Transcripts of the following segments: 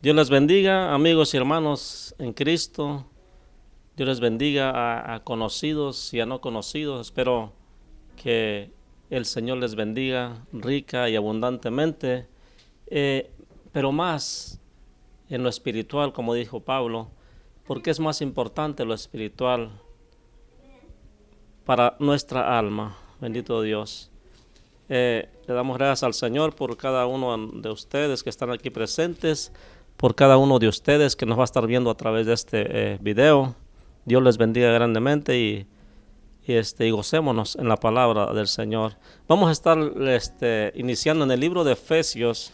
Dios les bendiga, amigos y hermanos en Cristo. Dios les bendiga a conocidos y a no conocidos. Espero que el Señor les bendiga rica y abundantemente, pero más en lo espiritual, como dijo Pablo, porque es más importante lo espiritual para nuestra alma. Bendito Dios. Le damos gracias al Señor por cada uno de ustedes que están aquí presentes, por cada uno de ustedes que nos va a estar viendo a través de este video. Dios les bendiga grandemente y gocémonos en la palabra del Señor. Vamos a estar iniciando en el libro de Efesios,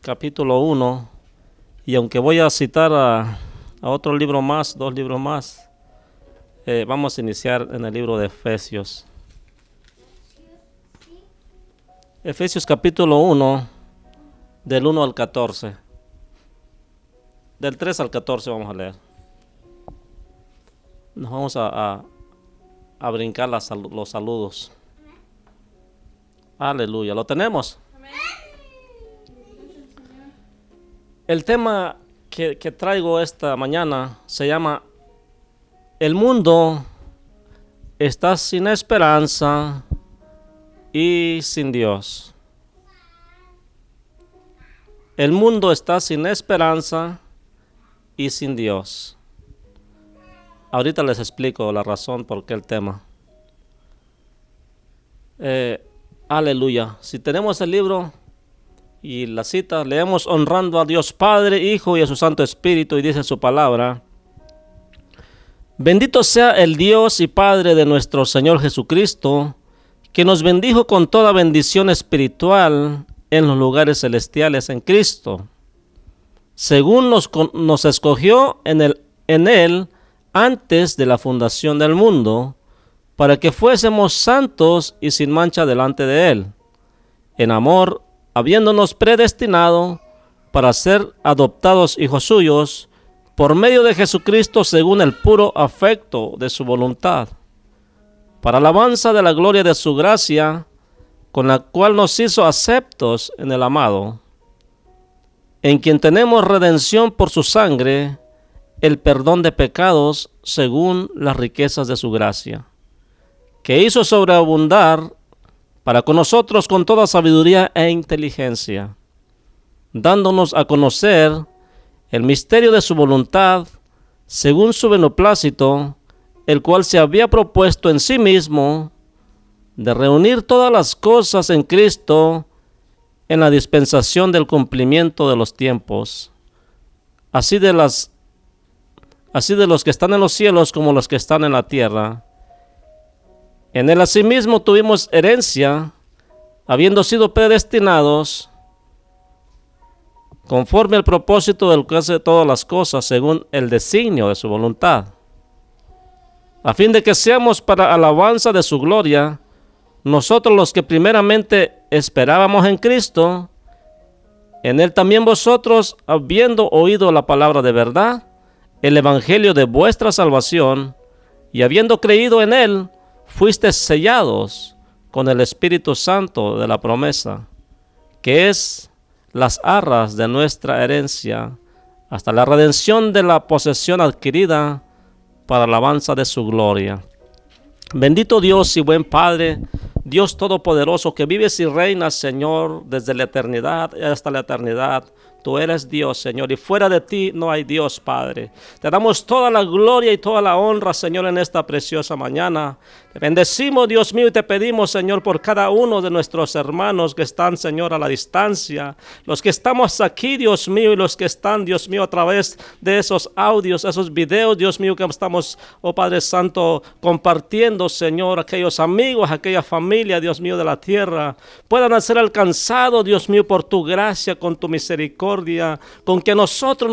capítulo 1, y aunque voy a citar a otro libro más, 2 libros más, vamos a iniciar en el libro de Efesios. Efesios capítulo 1, del 1 al 14. Del 3 al 14 vamos a leer. Nos vamos a brincar los saludos. Aleluya. ¿Lo tenemos? El tema que traigo esta mañana se llama: el mundo está sin esperanza y sin Dios. El mundo está sin esperanza y sin Dios. Ahorita les explico la razón por qué el tema. Aleluya. Si tenemos el libro y la cita, leemos: honrando a Dios Padre, Hijo y a su Santo Espíritu, y dice su palabra: bendito sea el Dios y Padre de nuestro Señor Jesucristo, que nos bendijo con toda bendición espiritual en los lugares celestiales en Cristo, según nos escogió en Él antes de la fundación del mundo, para que fuésemos santos y sin mancha delante de Él, en amor, habiéndonos predestinado para ser adoptados hijos suyos, por medio de Jesucristo, según el puro afecto de su voluntad, para alabanza de la gloria de su gracia, con la cual nos hizo aceptos en el amado, en quien tenemos redención por su sangre, el perdón de pecados según las riquezas de su gracia, que hizo sobreabundar para con nosotros con toda sabiduría e inteligencia, dándonos a conocer el misterio de su voluntad, según su beneplácito, el cual se había propuesto en sí mismo, de reunir todas las cosas en Cristo en la dispensación del cumplimiento de los tiempos, así de los que están en los cielos como los que están en la tierra. En él asimismo tuvimos herencia, habiendo sido predestinados conforme al propósito del que hace todas las cosas según el designio de su voluntad, a fin de que seamos para alabanza de su gloria, nosotros los que primeramente esperábamos en Cristo. En Él también vosotros, habiendo oído la palabra de verdad, el evangelio de vuestra salvación, y habiendo creído en Él, fuisteis sellados con el Espíritu Santo de la promesa, que es las arras de nuestra herencia, hasta la redención de la posesión adquirida para alabanza de su gloria. Bendito Dios y buen Padre, Dios Todopoderoso, que vives y reinas, Señor, desde la eternidad hasta la eternidad. Tú eres Dios, Señor, y fuera de ti no hay Dios, Padre. Te damos toda la gloria y toda la honra, Señor, en esta preciosa mañana. Te bendecimos, Dios mío, y te pedimos, Señor, por cada uno de nuestros hermanos que están, Señor, a la distancia, los que estamos aquí, Dios mío, y los que están, Dios mío, a través de esos audios, esos videos, Dios mío, que estamos, oh Padre Santo, compartiendo, Señor, aquellos amigos, aquella familia, Dios mío, de la tierra, puedan ser alcanzados, Dios mío, por tu gracia, con tu misericordia, con que nosotros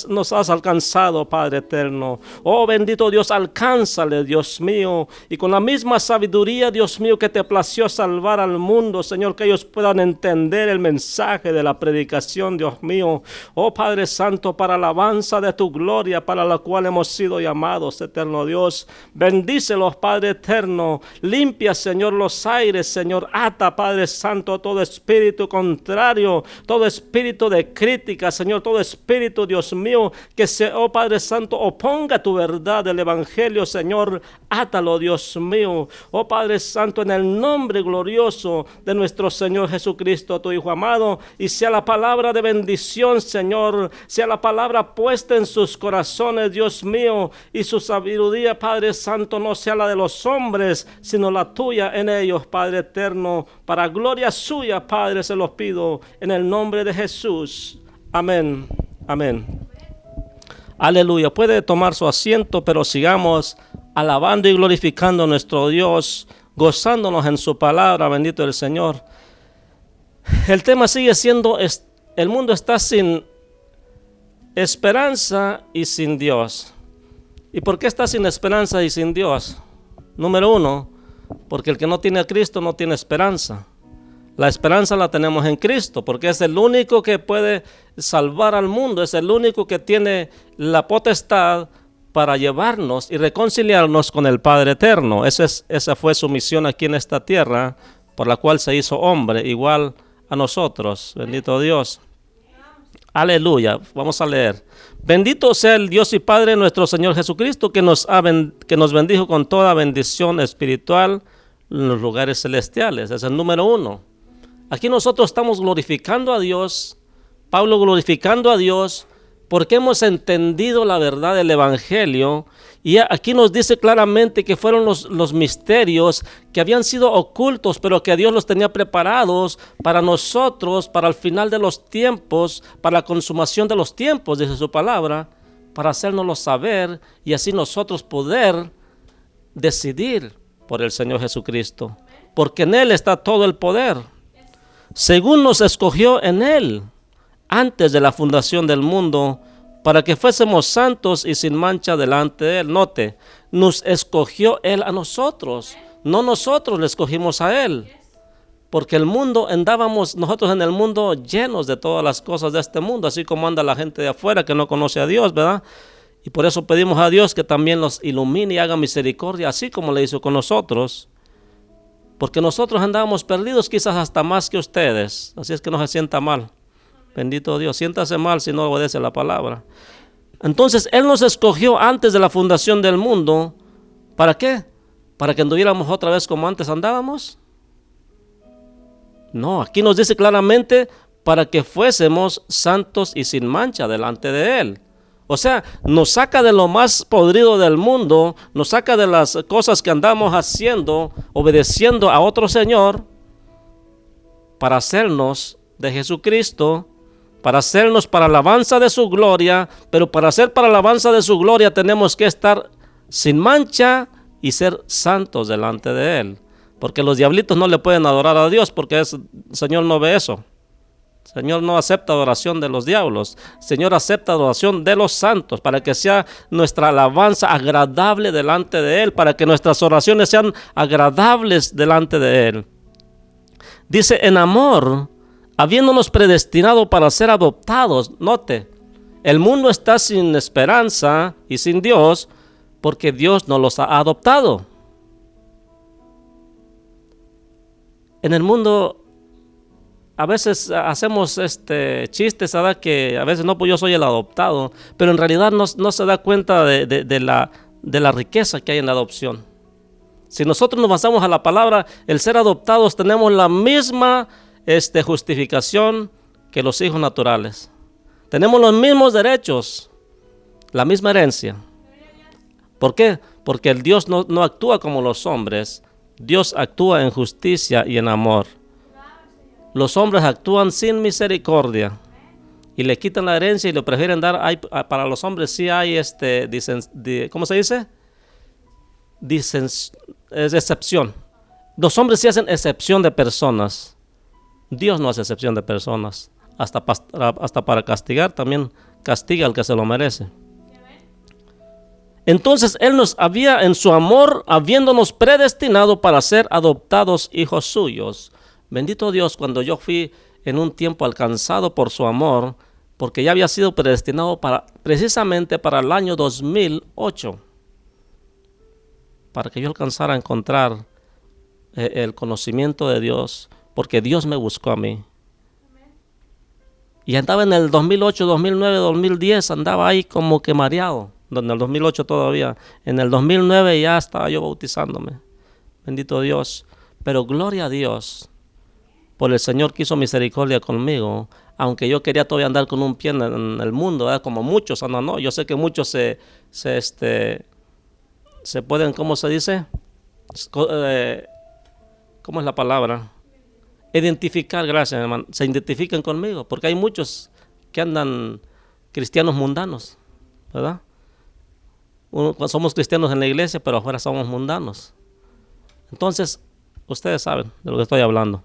nos has alcanzado, Padre eterno. Oh bendito Dios, alcánzale, Dios mío, y con la misma sabiduría, Dios mío, que te plació salvar al mundo, Señor, que ellos puedan entender el mensaje de la predicación, Dios mío. Oh Padre Santo, para alabanza de tu gloria, para la cual hemos sido llamados, eterno Dios. Bendícelos, Padre eterno. Limpia, Señor, los aires, Señor. Ata, Padre Santo, todo espíritu contrario, todo espíritu de crítica, Señor, todo espíritu, Dios mío, que se, oh Padre Santo, oponga tu verdad del Evangelio, Señor. Átalo, Dios mío. Oh Padre Santo, en el nombre glorioso de nuestro Señor Jesucristo, tu Hijo amado, y sea la palabra de bendición, Señor, sea la palabra puesta en sus corazones, Dios mío, y su sabiduría, Padre Santo, no sea la de los hombres, sino la tuya en ellos, Padre eterno, para gloria suya, Padre, se los pido, en el nombre de Jesús. Amén, amén. Aleluya. Puede tomar su asiento, pero sigamos alabando y glorificando a nuestro Dios, gozándonos en su palabra, bendito el Señor. El tema sigue siendo, el mundo está sin esperanza y sin Dios. ¿Y por qué está sin esperanza y sin Dios? Número uno, porque el que no tiene a Cristo no tiene esperanza. La esperanza la tenemos en Cristo, porque es el único que puede salvar al mundo, es el único que tiene la potestad para llevarnos y reconciliarnos con el Padre eterno. Esa fue su misión aquí en esta tierra, por la cual se hizo hombre, igual a nosotros. Bendito Dios. Aleluya. Vamos a leer. Bendito sea el Dios y Padre nuestro Señor Jesucristo, que nos bendijo con toda bendición espiritual en los lugares celestiales. Es el número uno. Aquí nosotros estamos glorificando a Dios, Pablo glorificando a Dios, porque hemos entendido la verdad del Evangelio. Y aquí nos dice claramente que fueron los misterios que habían sido ocultos, pero que Dios los tenía preparados para nosotros, para el final de los tiempos, para la consumación de los tiempos, dice su palabra, para hacérnoslo saber y así nosotros poder decidir por el Señor Jesucristo, porque en Él está todo el poder. Según nos escogió en Él, antes de la fundación del mundo, para que fuésemos santos y sin mancha delante de Él. Note, nos escogió Él a nosotros, no nosotros le escogimos a Él. Porque andábamos nosotros en el mundo llenos de todas las cosas de este mundo, así como anda la gente de afuera que no conoce a Dios, ¿verdad? Y por eso pedimos a Dios que también los ilumine y haga misericordia, así como le hizo con nosotros. Porque nosotros andábamos perdidos quizás hasta más que ustedes, así es que no se sienta mal. Bendito Dios, siéntase mal si no obedece la palabra. Entonces, Él nos escogió antes de la fundación del mundo. ¿Para qué? ¿Para que anduviéramos otra vez como antes andábamos? No, aquí nos dice claramente para que fuésemos santos y sin mancha delante de Él. O sea, nos saca de lo más podrido del mundo, nos saca de las cosas que andamos haciendo, obedeciendo a otro Señor, para hacernos de Jesucristo, para hacernos para alabanza de su gloria. Pero para hacer para alabanza de su gloria tenemos que estar sin mancha y ser santos delante de Él. Porque los diablitos no le pueden adorar a Dios, porque el Señor no ve eso. El Señor no acepta adoración de los diablos. El Señor acepta adoración de los santos, para que sea nuestra alabanza agradable delante de Él, para que nuestras oraciones sean agradables delante de Él. Dice, en amor, habiéndonos predestinado para ser adoptados. Note, el mundo está sin esperanza y sin Dios, porque Dios no los ha adoptado. En el mundo a veces hacemos chistes, ¿verdad? Que a veces no, pues yo soy el adoptado, pero en realidad no se da cuenta de la riqueza que hay en la adopción. Si nosotros nos basamos a la palabra, el ser adoptados, tenemos la misma justificación que los hijos naturales. Tenemos los mismos derechos, la misma herencia. ¿Por qué? Porque el Dios no actúa como los hombres. Dios actúa en justicia y en amor. Los hombres actúan sin misericordia y le quitan la herencia y le prefieren dar. Para los hombres sí hay ¿cómo se dice? Es excepción. Los hombres sí hacen excepción de personas. Dios no hace excepción de personas. Hasta para castigar también castiga al que se lo merece. Entonces Él nos había, en su amor, habiéndonos predestinado para ser adoptados hijos suyos. Bendito Dios, cuando yo fui en un tiempo alcanzado por su amor, porque ya había sido predestinado precisamente para el año 2008, para que yo alcanzara a encontrar el conocimiento de Dios, porque Dios me buscó a mí. Y andaba en el 2008, 2009, 2010, andaba ahí como que mareado. En el 2008 todavía. En el 2009 ya estaba yo bautizándome. Bendito Dios. Pero gloria a Dios por el Señor que hizo misericordia conmigo. Aunque yo quería todavía andar con un pie en el mundo, ¿verdad? Como muchos andan, ¿no? Yo sé que muchos se pueden, ¿cómo se dice? ¿Cómo es la palabra? Identificar, gracias hermano. Se identifican conmigo, porque hay muchos que andan cristianos mundanos, ¿verdad? Somos cristianos en la iglesia, pero afuera somos mundanos. Entonces, ustedes saben de lo que estoy hablando.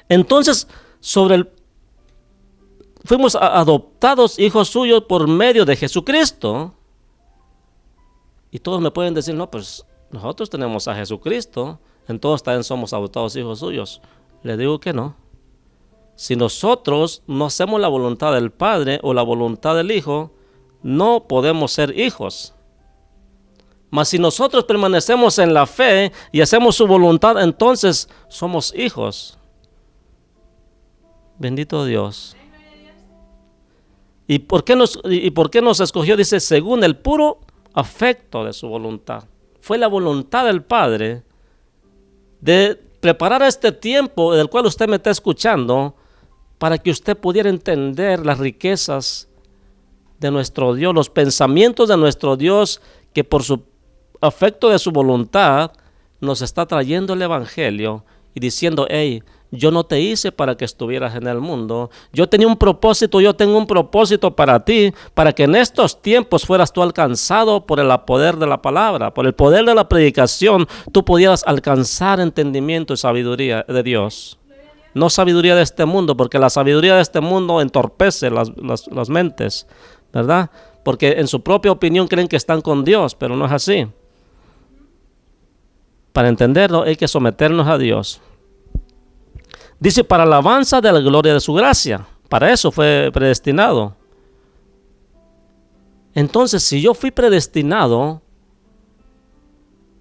Entonces, fuimos adoptados hijos suyos por medio de Jesucristo. Y todos me pueden decir, no, pues nosotros tenemos a Jesucristo, entonces también somos adoptados hijos suyos. Les digo que no. Si nosotros no hacemos la voluntad del Padre o la voluntad del Hijo, no podemos ser hijos. Mas si nosotros permanecemos en la fe y hacemos su voluntad, entonces somos hijos. Bendito Dios. ¿Y por qué nos escogió? Dice, según el puro afecto de su voluntad. Fue la voluntad del Padre de preparar este tiempo del cual usted me está escuchando para que usted pudiera entender las riquezas de nuestro Dios, los pensamientos de nuestro Dios, que por su afecto de su voluntad nos está trayendo el evangelio y diciendo, hey, yo no te hice para que estuvieras en el mundo, yo tengo un propósito para ti, para que en estos tiempos fueras tú alcanzado por el poder de la palabra, por el poder de la predicación, tú pudieras alcanzar entendimiento y sabiduría de Dios. No sabiduría de este mundo, porque la sabiduría de este mundo entorpece las mentes, ¿verdad? Porque en su propia opinión creen que están con Dios, pero no es así. Para entenderlo hay que someternos a Dios. Dice, para la alabanza de la gloria de su gracia. Para eso fue predestinado. Entonces, si yo fui predestinado,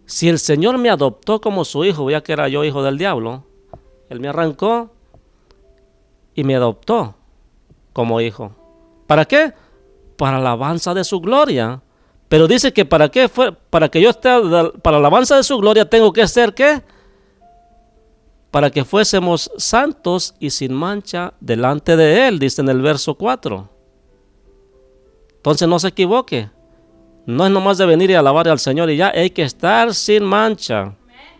si el Señor me adoptó como su hijo, ya que era yo hijo del diablo, Él me arrancó y me adoptó como hijo. ¿Para qué? Para la alabanza de su gloria. Pero dice que para qué fue, para que yo esté, para la alabanza de su gloria tengo que ser ¿qué? Para que fuésemos santos y sin mancha delante de Él, dice en el verso 4. Entonces no se equivoque. No es nomás de venir y alabar al Señor y ya, hay que estar sin mancha.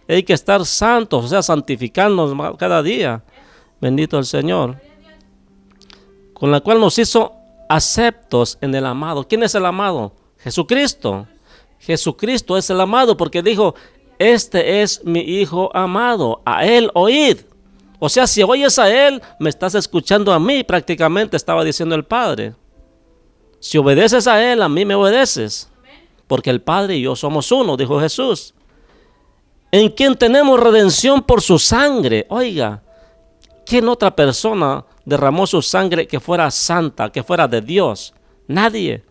Hay que estar santos, o sea, santificarnos cada día. Bendito el Señor. Con la cual nos hizo aceptos en el amado. ¿Quién es el amado? Jesucristo. Jesucristo es el amado porque dijo, este es mi hijo amado, a él oíd. O sea, si oyes a él, me estás escuchando a mí, prácticamente estaba diciendo el Padre. Si obedeces a él, a mí me obedeces. Porque el Padre y yo somos uno, dijo Jesús. En quien tenemos redención por su sangre. Oiga, ¿quién otra persona derramó su sangre que fuera santa, que fuera de Dios? Nadie.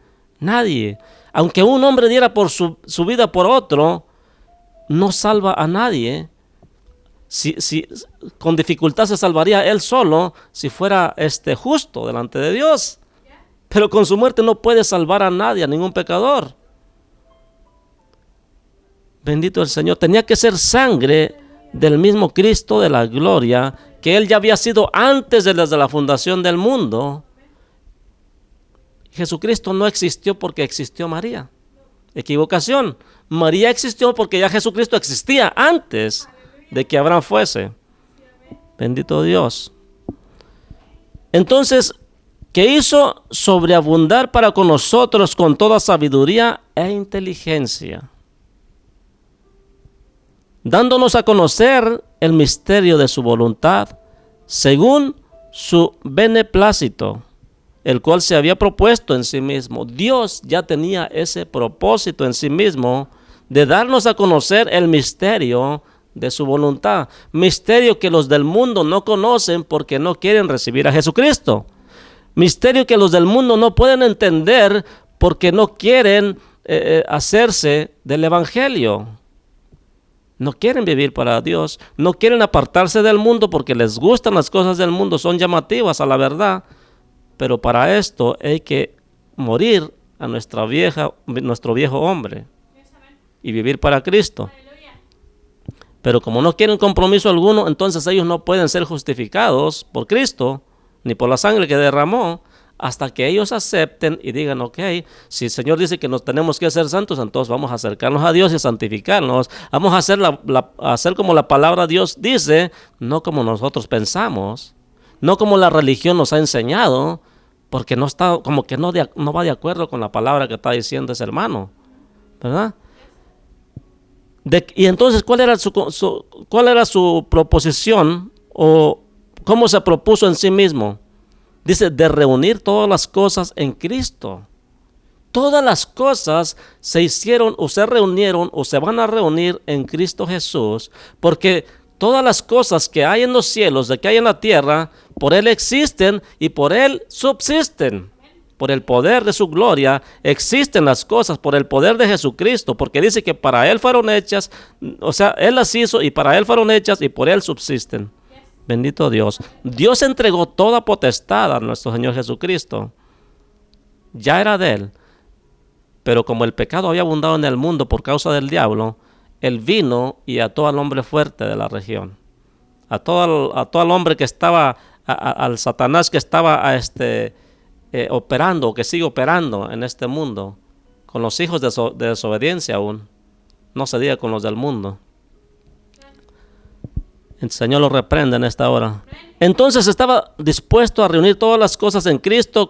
Aunque un hombre diera por su vida por otro, no salva a nadie. Si con dificultad se salvaría él solo si fuera justo delante de Dios. Pero con su muerte no puede salvar a nadie, a ningún pecador. Bendito el Señor. Tenía que ser sangre del mismo Cristo de la gloria, que Él ya había sido antes desde la fundación del mundo. Jesucristo no existió porque existió María. Equivocación. María existió porque ya Jesucristo existía antes de que Abraham fuese. Bendito Dios. Entonces, que hizo sobreabundar para con nosotros con toda sabiduría e inteligencia, dándonos a conocer el misterio de su voluntad, según su beneplácito, el cual se había propuesto en sí mismo. Dios ya tenía ese propósito en sí mismo de darnos a conocer el misterio de su voluntad. Misterio que los del mundo no conocen porque no quieren recibir a Jesucristo. Misterio que los del mundo no pueden entender porque no quieren hacerse del evangelio. No quieren vivir para Dios, no quieren apartarse del mundo porque les gustan las cosas del mundo, son llamativas a la verdad. Pero para esto hay que morir a nuestro viejo hombre y vivir para Cristo. Pero como no quieren compromiso alguno, entonces ellos no pueden ser justificados por Cristo, ni por la sangre que derramó, hasta que ellos acepten y digan, ok, si el Señor dice que nos tenemos que hacer santos, entonces vamos a acercarnos a Dios y santificarnos. Vamos a hacer como la palabra de Dios dice, no como nosotros pensamos, no como la religión nos ha enseñado, porque no está, como que no va de acuerdo con la palabra que está diciendo ese hermano, ¿verdad? Y entonces, ¿cuál era su proposición o cómo se propuso en sí mismo? Dice, de reunir todas las cosas en Cristo. Todas las cosas se hicieron o se reunieron o se van a reunir en Cristo Jesús, porque todas las cosas que hay en los cielos, de que hay en la tierra, por Él existen y por Él subsisten. Por el poder de su gloria existen las cosas, por el poder de Jesucristo, porque dice que para Él fueron hechas, o sea, Él las hizo y para Él fueron hechas y por Él subsisten. Bendito Dios. Dios entregó toda potestad a nuestro Señor Jesucristo. Ya era de Él. Pero como el pecado había abundado en el mundo por causa del diablo, Él vino y ató al hombre fuerte de la región. Ató al hombre que estaba, al Satanás que estaba operando, que sigue operando en este mundo, con los hijos de desobediencia aún. No se diga con los del mundo. El Señor lo reprende en esta hora. Entonces estaba dispuesto a reunir todas las cosas en Cristo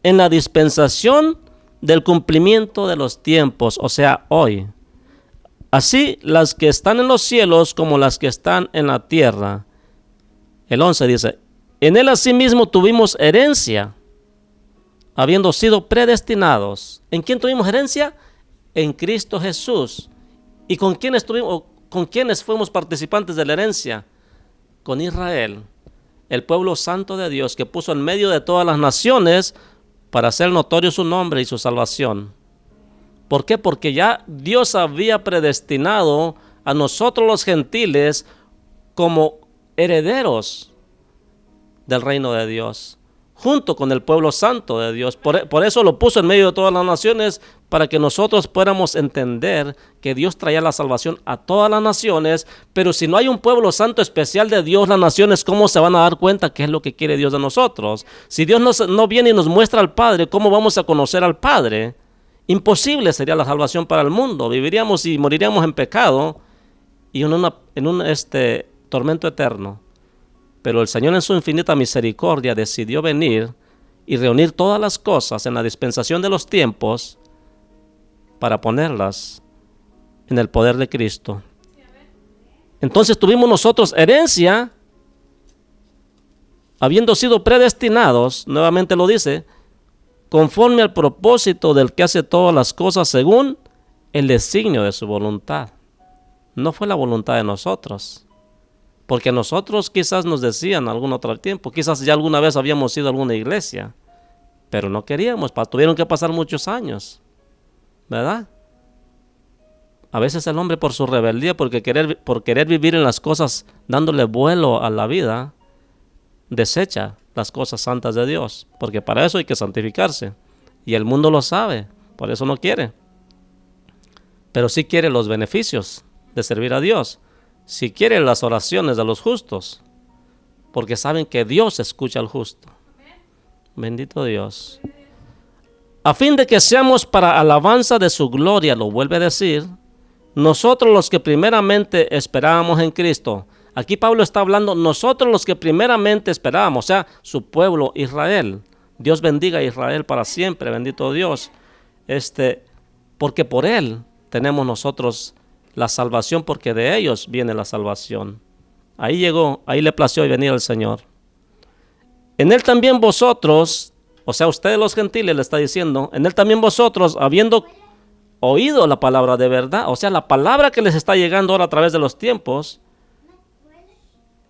en la dispensación del cumplimiento de los tiempos, o sea, hoy. Así las que están en los cielos como las que están en la tierra. El 11 dice, en Él asimismo tuvimos herencia, habiendo sido predestinados. ¿En quién tuvimos herencia? En Cristo Jesús. ¿Y con quiénes fuimos participantes de la herencia? Con Israel, el pueblo santo de Dios que puso en medio de todas las naciones para hacer notorio su nombre y su salvación. ¿Por qué? Porque ya Dios había predestinado a nosotros los gentiles como herederos del reino de Dios, junto con el pueblo santo de Dios. Por eso lo puso en medio de todas las naciones, para que nosotros pudiéramos entender que Dios traía la salvación a todas las naciones. Pero si no hay un pueblo santo especial de Dios, las naciones, ¿cómo se van a dar cuenta qué es lo que quiere Dios de nosotros? Si Dios no viene y nos muestra al Padre, ¿cómo vamos a conocer al Padre? Imposible sería la salvación para el mundo. Viviríamos y moriríamos en pecado y en un tormento eterno. Pero el Señor en su infinita misericordia decidió venir y reunir todas las cosas en la dispensación de los tiempos para ponerlas en el poder de Cristo. Entonces tuvimos nosotros herencia, habiendo sido predestinados, nuevamente lo dice, conforme al propósito del que hace todas las cosas según el designio de su voluntad. No fue la voluntad de nosotros. Porque nosotros quizás nos decían algún otro tiempo, quizás ya alguna vez habíamos ido a alguna iglesia, pero no queríamos, tuvieron que pasar muchos años, ¿verdad? A veces el hombre por su rebeldía, por querer vivir en las cosas, dándole vuelo a la vida, desecha las cosas santas de Dios, porque para eso hay que santificarse, y el mundo lo sabe, por eso no quiere, pero sí quiere los beneficios de servir a Dios. Si quieren las oraciones de los justos, porque saben que Dios escucha al justo. Bendito Dios. A fin de que seamos para alabanza de su gloria, lo vuelve a decir, nosotros los que primeramente esperábamos en Cristo. Aquí Pablo está hablando, nosotros los que primeramente esperábamos, o sea, su pueblo Israel. Dios bendiga a Israel para siempre, bendito Dios. Porque por Él tenemos nosotros la salvación, porque de ellos viene la salvación. Ahí le plació venir al Señor. En Él también vosotros, O sea, ustedes los gentiles le está diciendo, en él también vosotros, habiendo oído la palabra de verdad, o sea, la palabra que les está llegando ahora a través de los tiempos,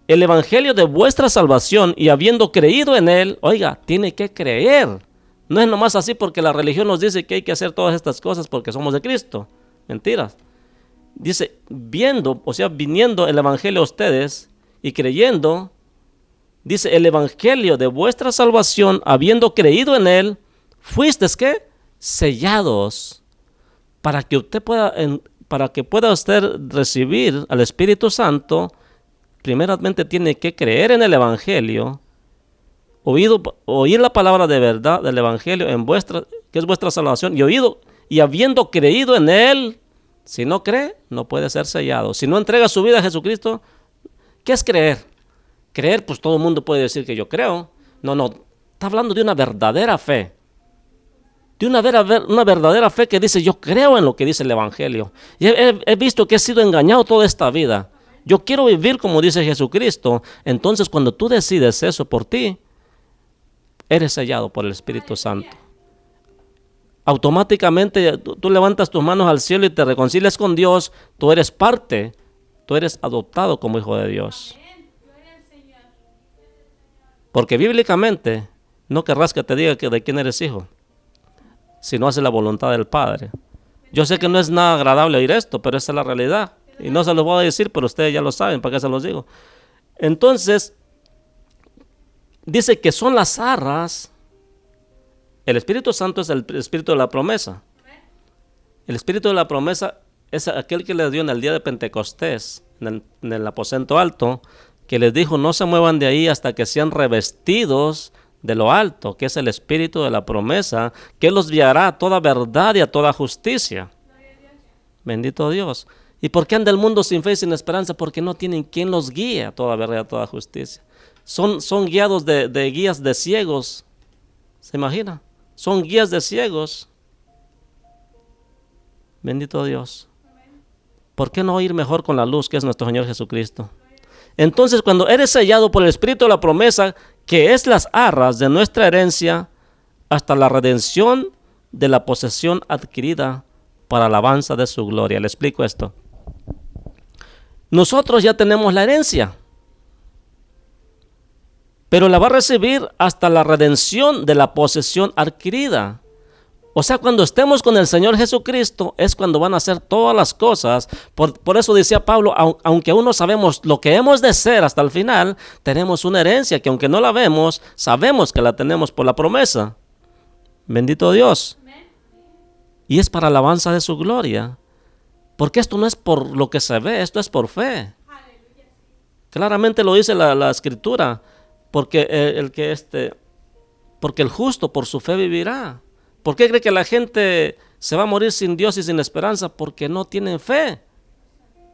el evangelio de vuestra salvación y habiendo creído en él, oiga, tiene que creer. No es nomás así porque la religión nos dice que hay que hacer todas estas cosas porque somos de Cristo. Mentiras. Dice, viendo, o sea, viniendo el evangelio a ustedes y creyendo, dice, el evangelio de vuestra salvación, habiendo creído en él, fuisteis, ¿qué? Sellados para que usted pueda, para que pueda usted recibir al Espíritu Santo. Primeramente tiene que creer en el evangelio, oír la palabra de verdad del evangelio en vuestra, que es vuestra salvación, y habiendo creído en él. Si no cree, no puede ser sellado. Si no entrega su vida a Jesucristo, ¿qué es creer? Creer, pues todo el mundo puede decir que yo creo. No, está hablando de una verdadera fe. De una verdadera fe que dice, yo creo en lo que dice el evangelio. Y he visto que he sido engañado toda esta vida. Yo quiero vivir como dice Jesucristo. Entonces, cuando tú decides eso por ti, eres sellado por el Espíritu Santo. Automáticamente tú levantas tus manos al cielo y te reconcilias con Dios. Tú eres parte, tú eres adoptado como hijo de Dios. Porque bíblicamente no querrás que te diga que de quién eres hijo, si no haces la voluntad del Padre. Yo sé que no es nada agradable oír esto, pero esa es la realidad. Y no se los voy a decir, pero ustedes ya lo saben, ¿para qué se los digo? Entonces, dice que son las arras. El Espíritu Santo es el Espíritu de la promesa. El Espíritu de la promesa es aquel que les dio en el día de Pentecostés, en el aposento alto, que les dijo, no se muevan de ahí hasta que sean revestidos de lo alto, que es el Espíritu de la promesa, que los guiará a toda verdad y a toda justicia. Bendito Dios. ¿Y por qué anda el mundo sin fe y sin esperanza? Porque no tienen quien los guíe a toda verdad y a toda justicia. Son guiados de guías de ciegos. ¿Se imagina? Son guías de ciegos. Bendito Dios. ¿Por qué no ir mejor con la luz que es nuestro Señor Jesucristo? Entonces, cuando eres sellado por el Espíritu de la promesa, que es las arras de nuestra herencia, hasta la redención de la posesión adquirida para alabanza de su gloria. Le explico esto. Nosotros ya tenemos la herencia, pero la va a recibir hasta la redención de la posesión adquirida. O sea, cuando estemos con el Señor Jesucristo es cuando van a hacer todas las cosas. Por eso decía Pablo, aunque aún no sabemos lo que hemos de ser hasta el final, tenemos una herencia que aunque no la vemos, sabemos que la tenemos por la promesa. Bendito Dios. Y es para alabanza de su gloria. Porque esto no es por lo que se ve, esto es por fe. Claramente lo dice la Escritura. Porque el justo por su fe vivirá. ¿Por qué cree que la gente se va a morir sin Dios y sin esperanza? Porque no tienen fe.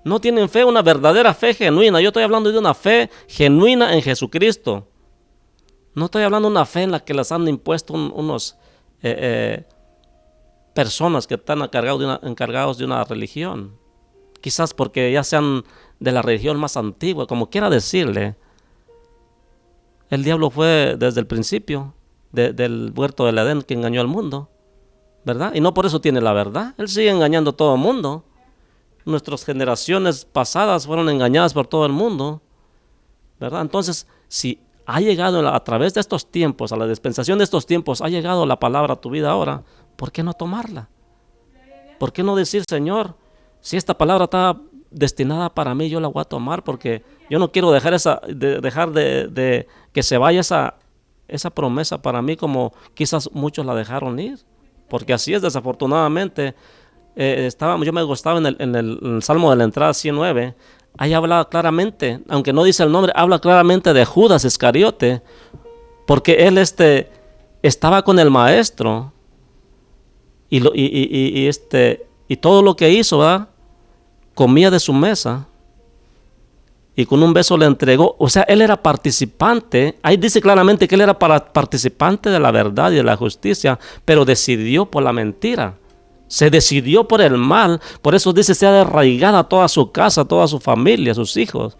No tienen fe, una verdadera fe genuina. Yo estoy hablando de una fe genuina en Jesucristo. No estoy hablando de una fe en la que les han impuesto unos personas que están encargados de una religión. Quizás porque ya sean de la religión más antigua, como quiera decirle. El diablo fue desde el principio del huerto del Edén que engañó al mundo, ¿verdad? Y no por eso tiene la verdad. Él sigue engañando a todo el mundo. Nuestras generaciones pasadas fueron engañadas por todo el mundo, ¿verdad? Entonces, si ha llegado a través de estos tiempos, a la dispensación de estos tiempos, ha llegado la palabra a tu vida ahora, ¿por qué no tomarla? ¿Por qué no decir, Señor, si esta palabra está destinada para mí, yo la voy a tomar porque yo no quiero dejar de que se vaya esa promesa para mí como quizás muchos la dejaron ir? Porque así es, desafortunadamente. Yo me gustaba en el Salmo de la entrada 109. Ahí habla claramente, aunque no dice el nombre, habla claramente de Judas Iscariote, porque él estaba con el maestro y todo lo que hizo, ¿verdad? Comía de su mesa y con un beso le entregó. O sea, él era participante. Ahí dice claramente que él era participante de la verdad y de la justicia, pero decidió por la mentira. Se decidió por el mal. Por eso dice, sea arraigada toda su casa, toda su familia, sus hijos.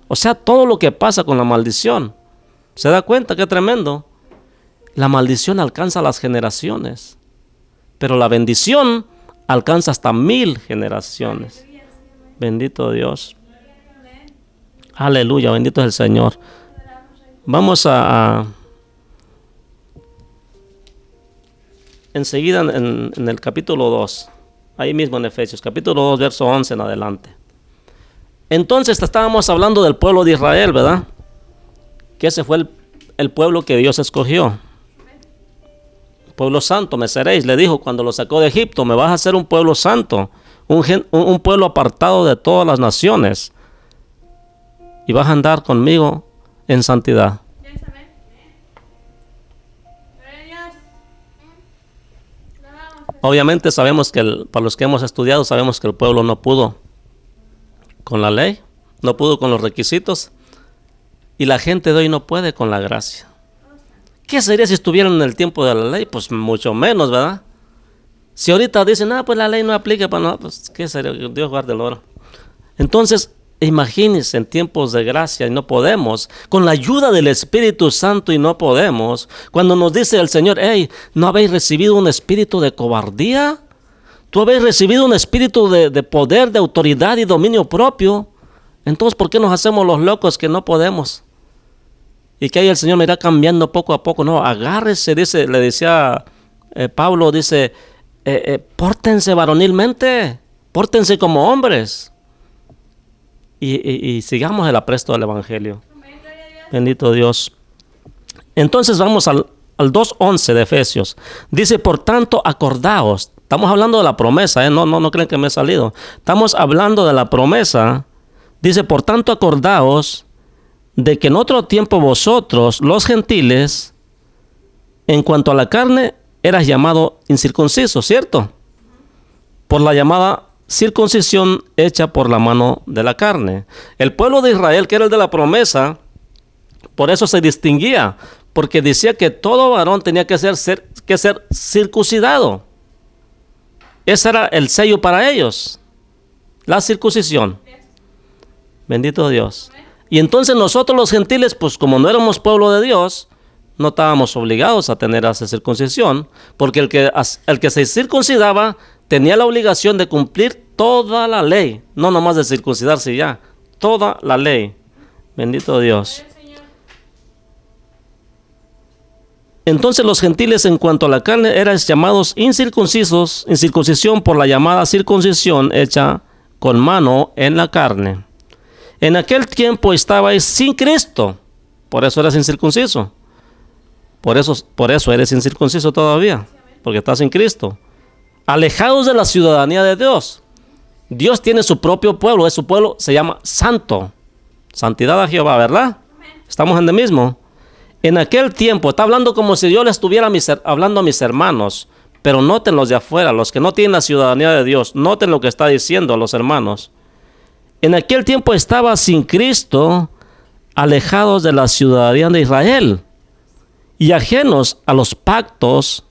O sea, todo lo que pasa con la maldición. ¿Se da cuenta? Qué tremendo. La maldición alcanza las generaciones, pero la bendición alcanza hasta 1000 generaciones. Bendito Dios. Aleluya, bendito es el Señor. Vamos a enseguida en el capítulo 2, ahí mismo en Efesios, capítulo 2, verso 11 en adelante. Entonces estábamos hablando del pueblo de Israel, ¿verdad? Que ese fue el pueblo que Dios escogió. Pueblo santo me seréis, le dijo cuando lo sacó de Egipto, me vas a hacer un pueblo santo, un pueblo apartado de todas las naciones, y vas a andar conmigo en santidad. Obviamente sabemos que para los que hemos estudiado, sabemos que el pueblo no pudo con la ley, no pudo con los requisitos, y la gente de hoy no puede con la gracia. ¿Qué sería si estuvieran en el tiempo de la ley? Pues mucho menos, ¿verdad? Si ahorita dicen, pues la ley no aplica para nada, pues ¿qué sería? Dios guarde el oro. Entonces, imagínense en tiempos de gracia y no podemos, con la ayuda del Espíritu Santo y no podemos, cuando nos dice el Señor, hey, ¿no habéis recibido un espíritu de cobardía? ¿Tú habéis recibido un espíritu de poder, de autoridad y dominio propio? Entonces, ¿por qué nos hacemos los locos que no podemos? Y que ahí el Señor me irá cambiando poco a poco. No, agárrese, dice, le decía Pablo, dice, pórtense varonilmente, pórtense como hombres. Y sigamos el apresto del Evangelio. Bendito Dios. Entonces vamos al 2:11 de Efesios. Dice, por tanto, acordaos. Estamos hablando de la promesa, no creen que me he salido. Estamos hablando de la promesa. Dice, por tanto, acordaos de que en otro tiempo vosotros, los gentiles, en cuanto a la carne, eras llamado incircunciso, ¿cierto? Por la llamada circuncisión hecha por la mano de la carne. El pueblo de Israel, que era el de la promesa, por eso se distinguía, porque decía que todo varón tenía que ser circuncidado. Ese era el sello para ellos, la circuncisión. Bendito Dios. Y entonces nosotros los gentiles, pues como no éramos pueblo de Dios, no estábamos obligados a tener esa circuncisión, porque el que se circuncidaba tenía la obligación de cumplir toda la ley, no nomás de circuncidarse ya, toda la ley. Bendito Dios. Entonces los gentiles en cuanto a la carne eran llamados incircuncisos, incircuncisión por la llamada circuncisión hecha con mano en la carne. En aquel tiempo estabais sin Cristo, por eso eres incircunciso. Por eso eres incircunciso todavía, porque estás sin Cristo. Alejados de la ciudadanía de Dios. Dios tiene su propio pueblo, su pueblo se llama santo. Santidad a Jehová, ¿verdad? Estamos en el mismo. En aquel tiempo, está hablando como si yo le estuviera hablando a mis hermanos, pero noten los de afuera, los que no tienen la ciudadanía de Dios, noten lo que está diciendo a los hermanos. En aquel tiempo estaba sin Cristo, alejados de la ciudadanía de Israel y ajenos a los pactos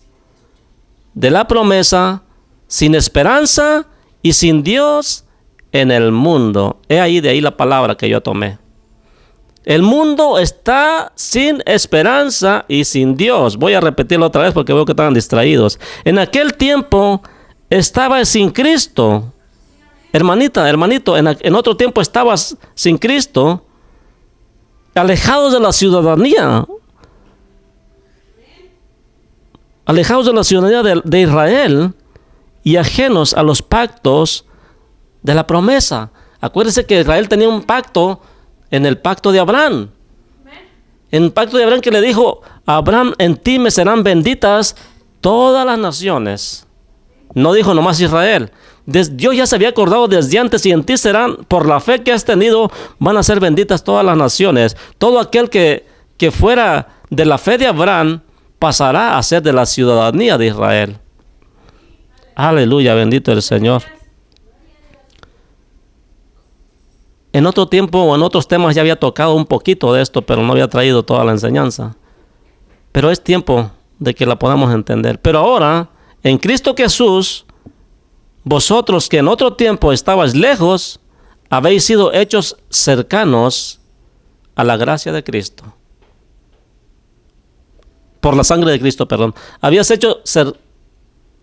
de la promesa, sin esperanza y sin Dios en el mundo. De ahí la palabra que yo tomé. El mundo está sin esperanza y sin Dios. Voy a repetirlo otra vez porque veo que estaban distraídos. En aquel tiempo estaba sin Cristo. Hermanita, hermanito, en otro tiempo estabas sin Cristo, alejados de la ciudadanía. Alejados de la ciudadanía de Israel y ajenos a los pactos de la promesa. Acuérdense que Israel tenía un pacto en el pacto de Abraham. En el pacto de Abraham que le dijo a Abraham, en ti me serán benditas todas las naciones. No dijo nomás Israel. Dios ya se había acordado desde antes, y en ti serán, por la fe que has tenido, van a ser benditas todas las naciones. Todo aquel que fuera de la fe de Abraham pasará a ser de la ciudadanía de Israel. Aleluya, bendito el Señor. En otro tiempo o en otros temas ya había tocado un poquito de esto, pero no había traído toda la enseñanza. Pero es tiempo de que la podamos entender. Pero ahora, en Cristo Jesús, vosotros que en otro tiempo estabais lejos, habéis sido hechos cercanos a la gracia de Cristo. por la sangre de Cristo, perdón. Habías hecho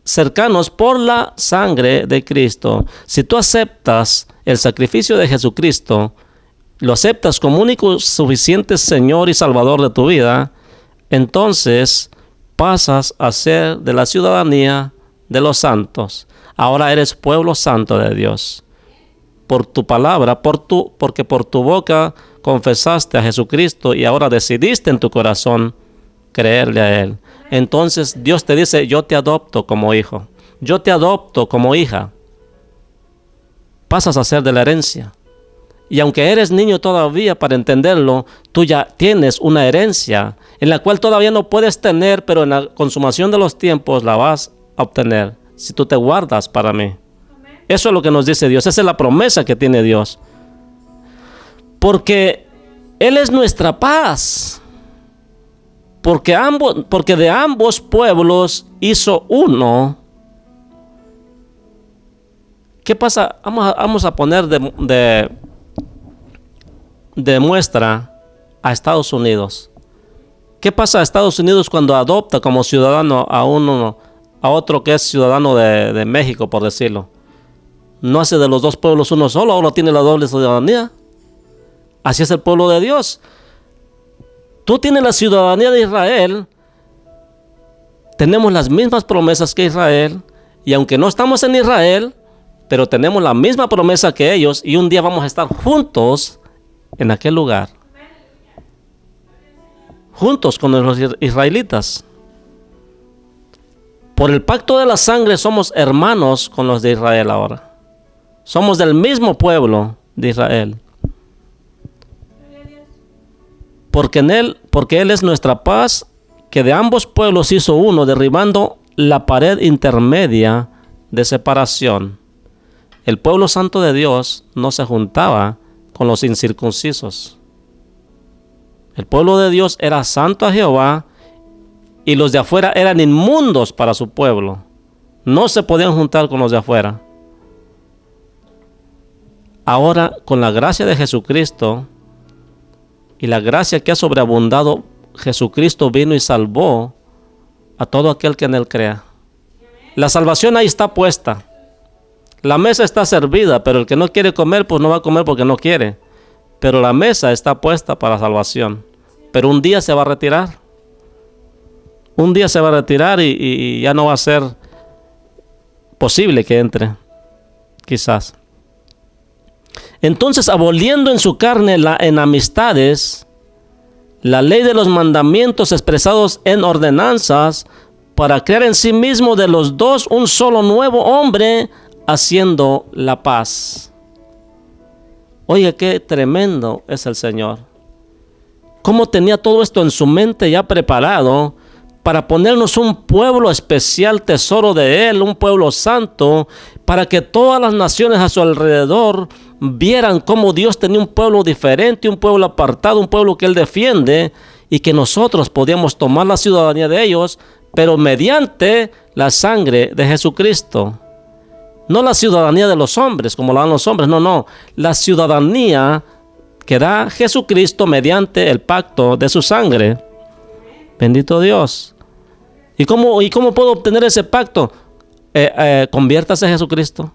cercanos por la sangre de Cristo. Si tú aceptas el sacrificio de Jesucristo, lo aceptas como único suficiente Señor y Salvador de tu vida, entonces pasas a ser de la ciudadanía de los santos. Ahora eres pueblo santo de Dios. Por tu palabra, porque por tu boca confesaste a Jesucristo y ahora decidiste en tu corazón creerle a Él. Entonces Dios te dice, yo te adopto como hijo. Yo te adopto como hija. Pasas a ser de la herencia. Y aunque eres niño todavía, para entenderlo, tú ya tienes una herencia en la cual todavía no puedes tener, pero en la consumación de los tiempos la vas a obtener si tú te guardas para mí. Eso es lo que nos dice Dios. Esa es la promesa que tiene Dios. Porque Él es nuestra paz. Porque de ambos pueblos hizo uno. ¿Qué pasa? Vamos a poner de muestra a Estados Unidos. ¿Qué pasa a Estados Unidos cuando adopta como ciudadano a otro que es ciudadano de México, por decirlo? ¿No hace de los dos pueblos uno solo? ¿Ahora tiene la doble ciudadanía? Así es el pueblo de Dios. Tú tienes la ciudadanía de Israel. Tenemos las mismas promesas que Israel. Y aunque no estamos en Israel, pero tenemos la misma promesa que ellos. Y un día vamos a estar juntos en aquel lugar. Juntos con los israelitas. Por el pacto de la sangre somos hermanos con los de Israel ahora. Somos del mismo pueblo de Israel. Porque Él es nuestra paz, que de ambos pueblos hizo uno, derribando la pared intermedia de separación. El pueblo santo de Dios no se juntaba con los incircuncisos. El pueblo de Dios era santo a Jehová y los de afuera eran inmundos para su pueblo. No se podían juntar con los de afuera. Ahora, con la gracia de Jesucristo y la gracia que ha sobreabundado, Jesucristo vino y salvó a todo aquel que en Él crea. La salvación ahí está puesta. La mesa está servida, pero el que no quiere comer, pues no va a comer porque no quiere. Pero la mesa está puesta para salvación. Pero un día se va a retirar. Un día se va a retirar y ya no va a ser posible que entre. Quizás. Entonces, aboliendo en su carne en amistades, la ley de los mandamientos expresados en ordenanzas, para crear en sí mismo de los dos un solo nuevo hombre, haciendo la paz. Oiga, qué tremendo es el Señor. Cómo tenía todo esto en su mente ya preparado para ponernos un pueblo especial, tesoro de Él, un pueblo santo, para que todas las naciones a su alrededor vieran cómo Dios tenía un pueblo diferente, un pueblo apartado, un pueblo que Él defiende, y que nosotros podíamos tomar la ciudadanía de ellos, pero mediante la sangre de Jesucristo. No la ciudadanía de los hombres, como la dan los hombres, no. La ciudadanía que da Jesucristo mediante el pacto de su sangre. Bendito Dios. ¿Y cómo puedo obtener ese pacto? Conviértase a Jesucristo.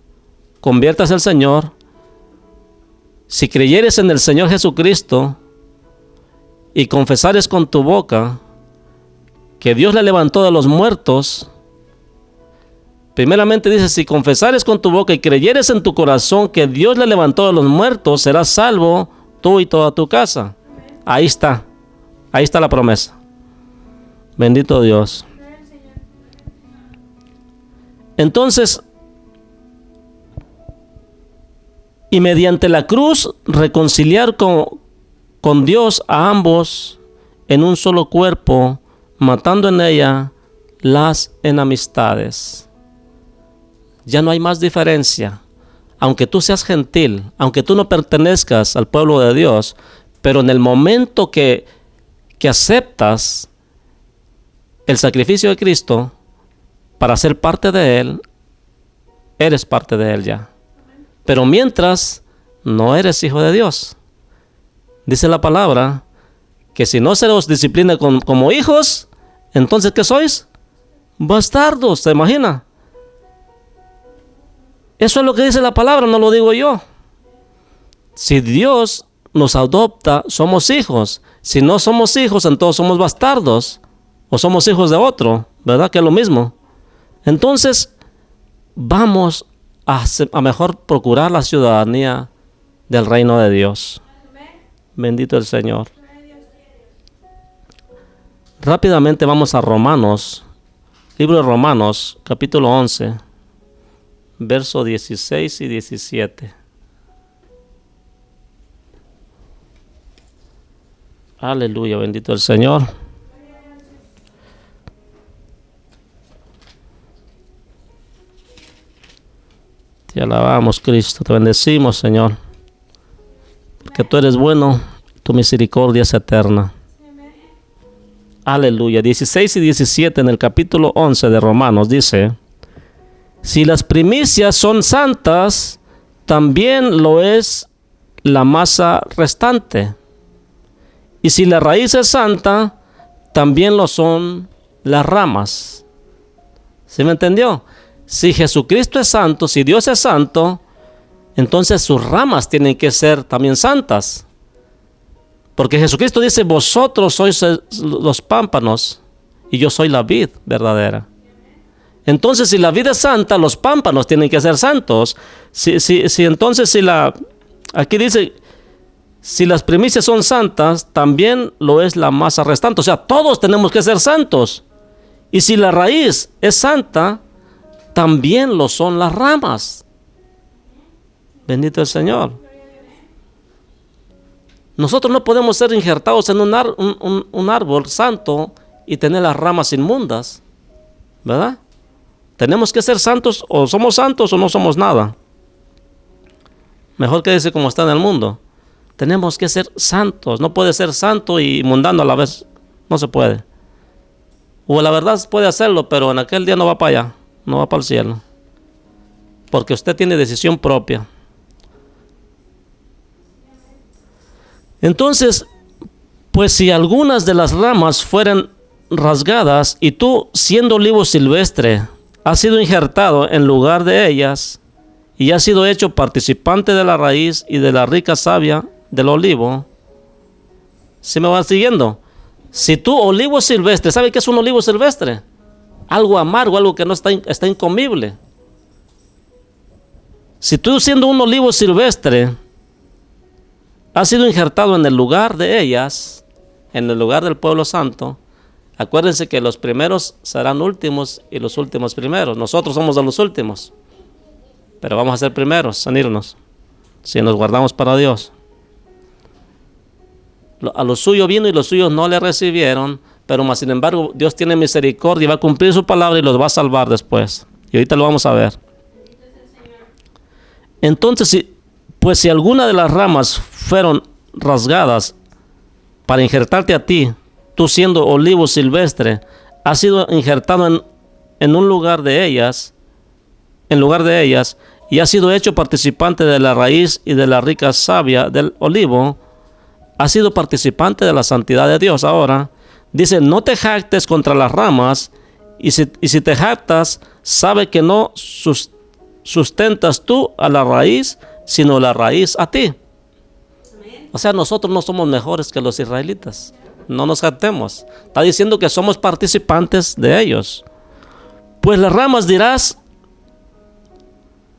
Conviértase al Señor. Si creyeres en el Señor Jesucristo y confesares con tu boca que Dios le levantó de los muertos, primeramente dice, si confesares con tu boca y creyeres en tu corazón que Dios le levantó de los muertos, serás salvo tú y toda tu casa. Ahí está la promesa. Bendito Dios. Entonces, y mediante la cruz reconciliar con Dios a ambos en un solo cuerpo, matando en ella las enemistades. Ya no hay más diferencia. Aunque tú seas gentil, aunque tú no pertenezcas al pueblo de Dios, pero en el momento que aceptas el sacrificio de Cristo para ser parte de Él, eres parte de Él ya. Pero mientras no eres hijo de Dios. Dice la palabra que si no se los disciplina como hijos, Entonces, ¿qué sois? Bastardos, ¿se imagina? Eso es lo que dice la palabra, no lo digo yo. Si Dios nos adopta, somos hijos. Si no somos hijos, entonces somos bastardos. O somos hijos de otro, ¿verdad? Que es lo mismo. Entonces, vamos a mejor procurar la ciudadanía del reino de Dios. Bendito el Señor. Rápidamente vamos a Romanos, libro de Romanos, capítulo 11, versos 16 y 17. Aleluya, bendito el Señor. Te alabamos, Cristo, te bendecimos, Señor, porque tú eres bueno, tu misericordia es eterna. Aleluya. 16 y 17 en el capítulo 11 de Romanos dice: si las primicias son santas, también lo es la masa restante. Y si la raíz es santa, también lo son las ramas. ¿Sí me entendió? Si Jesucristo es santo, si Dios es santo, entonces sus ramas tienen que ser también santas. Porque Jesucristo dice: vosotros sois los pámpanos y yo soy la vid verdadera. Entonces, si la vid es santa, los pámpanos tienen que ser santos. Aquí dice, si las primicias son santas, también lo es la masa restante. O sea, todos tenemos que ser santos. Y si la raíz es santa, también lo son las ramas. Bendito el Señor. Nosotros no podemos ser injertados en un árbol santo y tener las ramas inmundas, ¿verdad? Tenemos que ser santos, o somos santos o no somos nada. Mejor quédese como está en el mundo. Tenemos que ser santos. No puede ser santo y mundano a la vez. No se puede. O la verdad puede hacerlo, pero en aquel día no va para allá, no va para el cielo. Porque usted tiene decisión propia. Entonces, pues si algunas de las ramas fueran rasgadas y tú, siendo olivo silvestre, has sido injertado en lugar de ellas y has sido hecho participante de la raíz y de la rica savia del olivo, ¿sí me van siguiendo? Si tú, olivo silvestre, ¿sabe qué es un olivo silvestre? Algo amargo, algo que no está incomible. Si tú, siendo un olivo silvestre, ha sido injertado en el lugar de ellas, en el lugar del pueblo santo, acuérdense que los primeros serán últimos y los últimos primeros. Nosotros somos de los últimos, pero vamos a ser primeros en irnos, si nos guardamos para Dios. A los suyos vino y los suyos no le recibieron, pero más sin embargo Dios tiene misericordia y va a cumplir su palabra y los va a salvar después. Y ahorita lo vamos a ver. Entonces, si alguna de las ramas fueron rasgadas para injertarte a ti, tú siendo olivo silvestre, has sido injertado en un lugar de ellas, y has sido hecho participante de la raíz y de la rica savia del olivo, has sido participante de la santidad de Dios. Ahora, dice, no te jactes contra las ramas, y si te jactas, sabe que no sustentas tú a la raíz, sino la raíz a ti. O sea, nosotros no somos mejores que los israelitas. No nos jactemos. Está diciendo que somos participantes de ellos. Pues las ramas, dirás,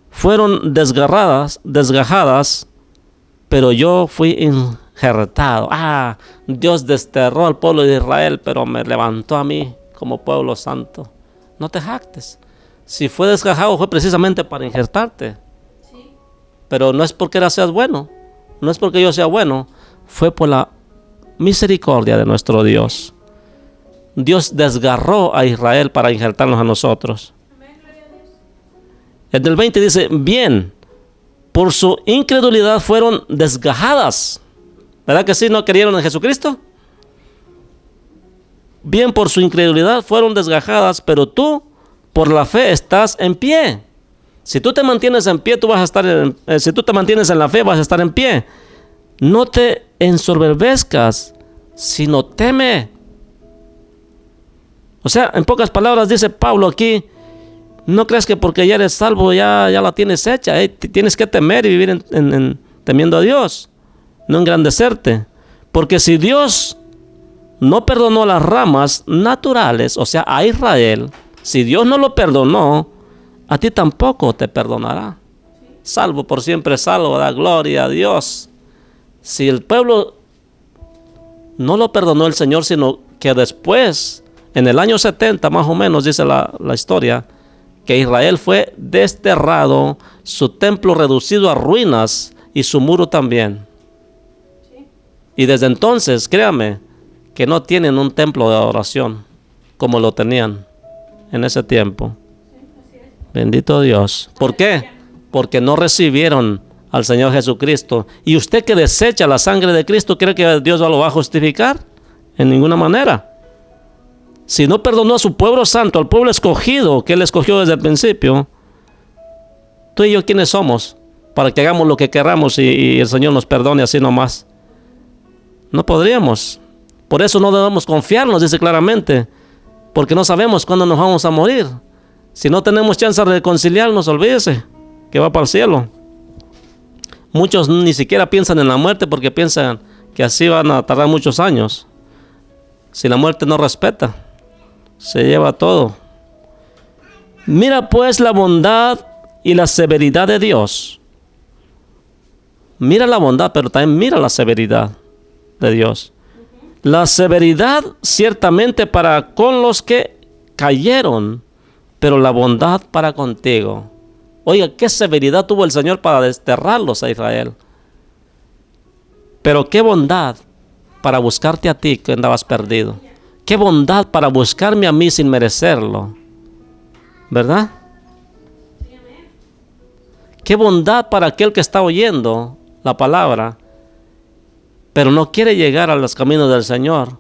fueron desgajadas, pero yo fui injertado. Dios desterró al pueblo de Israel, pero me levantó a mí como pueblo santo. No te jactes. Si fue desgajado, fue precisamente para injertarte. Pero no es porque seas bueno, no es porque yo sea bueno, fue por la misericordia de nuestro Dios. Dios desgarró a Israel para injertarnos a nosotros. El del 20 dice, bien, por su incredulidad fueron desgajadas. ¿Verdad que sí? ¿No creyeron en Jesucristo? Bien, por su incredulidad fueron desgajadas, pero tú, por la fe, estás en pie. Si tú te mantienes en pie, si tú te mantienes en la fe, vas a estar en pie. No te ensoberbezcas, sino teme. O sea, en pocas palabras dice Pablo aquí, no creas que porque ya eres salvo ya la tienes hecha. Tienes que temer y vivir temiendo a Dios, no engrandecerte. Porque si Dios no perdonó las ramas naturales, o sea, a Israel, si Dios no lo perdonó, a ti tampoco te perdonará. Salvo por siempre salvo, da gloria a Dios. Si el pueblo no lo perdonó el Señor, sino que después, en el año 70 más o menos, dice la historia, que Israel fue desterrado, su templo reducido a ruinas y su muro también. Y desde entonces, créame, que no tienen un templo de adoración como lo tenían en ese tiempo. Bendito Dios. ¿Por qué? Porque no recibieron al Señor Jesucristo. Y usted que desecha la sangre de Cristo, ¿cree que Dios lo va a justificar? En ninguna manera. Si no perdonó a su pueblo santo, al pueblo escogido, que Él escogió desde el principio, tú y yo, ¿quiénes somos? Para que hagamos lo que queramos y el Señor nos perdone así nomás. No podríamos. Por eso no debemos confiarnos, dice claramente, porque no sabemos cuándo nos vamos a morir. Si no tenemos chance de reconciliarnos, olvídese que va para el cielo. Muchos ni siquiera piensan en la muerte porque piensan que así van a tardar muchos años. Si la muerte no respeta, se lleva todo. Mira pues la bondad y la severidad de Dios. Mira la bondad, pero también mira la severidad de Dios. La severidad ciertamente para con los que cayeron, pero la bondad para contigo. Oiga, qué severidad tuvo el Señor para desterrarlos a Israel. Pero qué bondad para buscarte a ti que andabas perdido. Qué bondad para buscarme a mí sin merecerlo. ¿Verdad? Qué bondad para aquel que está oyendo la palabra, pero no quiere llegar a los caminos del Señor.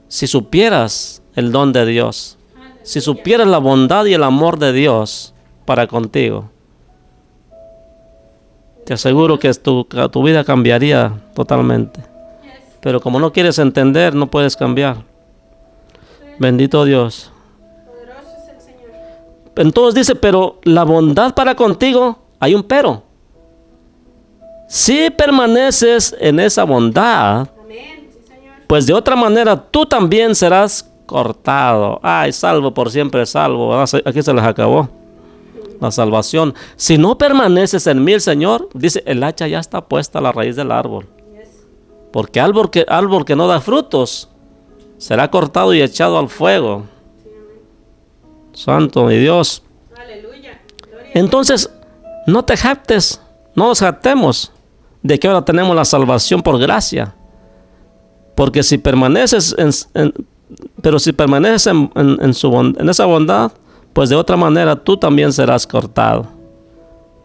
Si supieras el don de Dios, si supieras la bondad y el amor de Dios para contigo, te aseguro que tu vida cambiaría totalmente. Pero como no quieres entender, no puedes cambiar. Bendito Dios. Entonces dice, pero la bondad para contigo, hay un pero. Si permaneces en esa bondad, pues de otra manera tú también serás cortado. Ay, salvo por siempre salvo. Aquí se les acabó la salvación. Si no permaneces en mí, el Señor dice, el hacha ya está puesta a la raíz del árbol. Porque árbol que no da frutos será cortado y echado al fuego. Santo mi Dios. Entonces, no te jactes, no nos jactemos de que ahora tenemos la salvación por gracia. Porque si permaneces en esa bondad, pues de otra manera tú también serás cortado.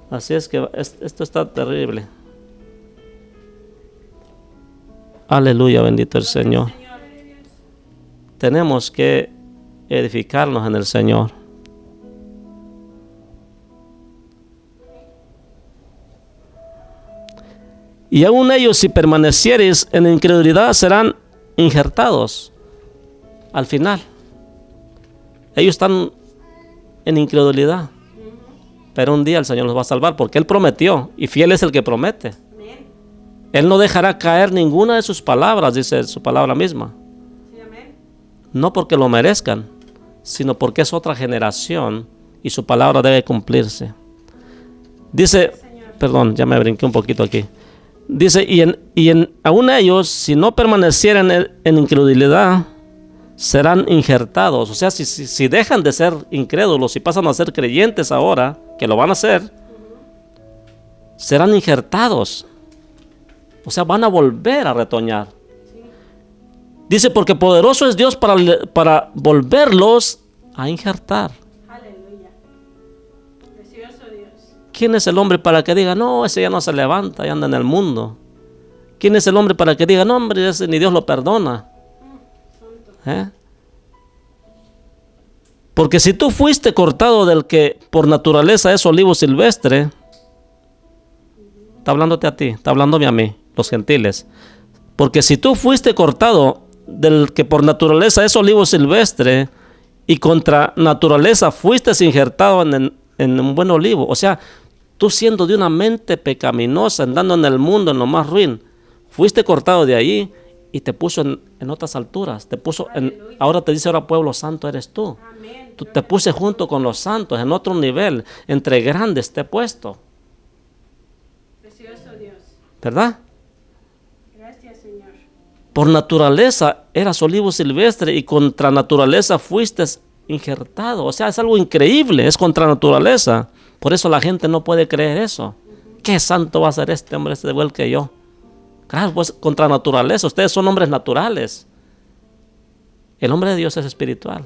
Así es que esto está terrible. Aleluya, bendito el Señor. Tenemos que edificarnos en el Señor. Y aún ellos, si permanecieres en incredulidad, serán injertados al final. Ellos están en incredulidad, pero un día el Señor los va a salvar, porque Él prometió, y fiel es el que promete. Él no dejará caer ninguna de sus palabras, dice su palabra misma. No porque lo merezcan, sino porque es otra generación y su palabra debe cumplirse. Dice, perdón, ya me brinqué un poquito aquí. Dice, aún ellos, si no permanecieran en incredulidad, serán injertados. O sea, si dejan de ser incrédulos y pasan a ser creyentes ahora, que lo van a hacer, serán injertados. O sea, van a volver a retoñar. Dice, porque poderoso es Dios para volverlos a injertar. Aleluya. Precioso Dios. ¿Quién es el hombre para que diga, no, ese ya no se levanta y anda en el mundo? ¿Quién es el hombre para que diga, no, hombre, ese ni Dios lo perdona? Porque si tú fuiste cortado del que por naturaleza es olivo silvestre, está hablándote a ti, está hablándome a mí, los gentiles. Porque si tú fuiste cortado del que por naturaleza es olivo silvestre y contra naturaleza fuiste injertado en un buen olivo. O sea, tú siendo de una mente pecaminosa, andando en el mundo, en lo más ruin, fuiste cortado de ahí y te puso en otras alturas. Ahora te dice, ahora pueblo santo eres tú. Amén. Tú te puse junto con los santos, en otro nivel, entre grandes te he puesto. Precioso Dios. ¿Verdad? Gracias, Señor. Por naturaleza eras olivo silvestre y contra naturaleza fuiste injertado. O sea, es algo increíble, es contra naturaleza. Por eso la gente no puede creer eso. ¿Qué santo va a ser este hombre, este igual que yo? Claro, pues contra naturaleza. Ustedes son hombres naturales. El hombre de Dios es espiritual.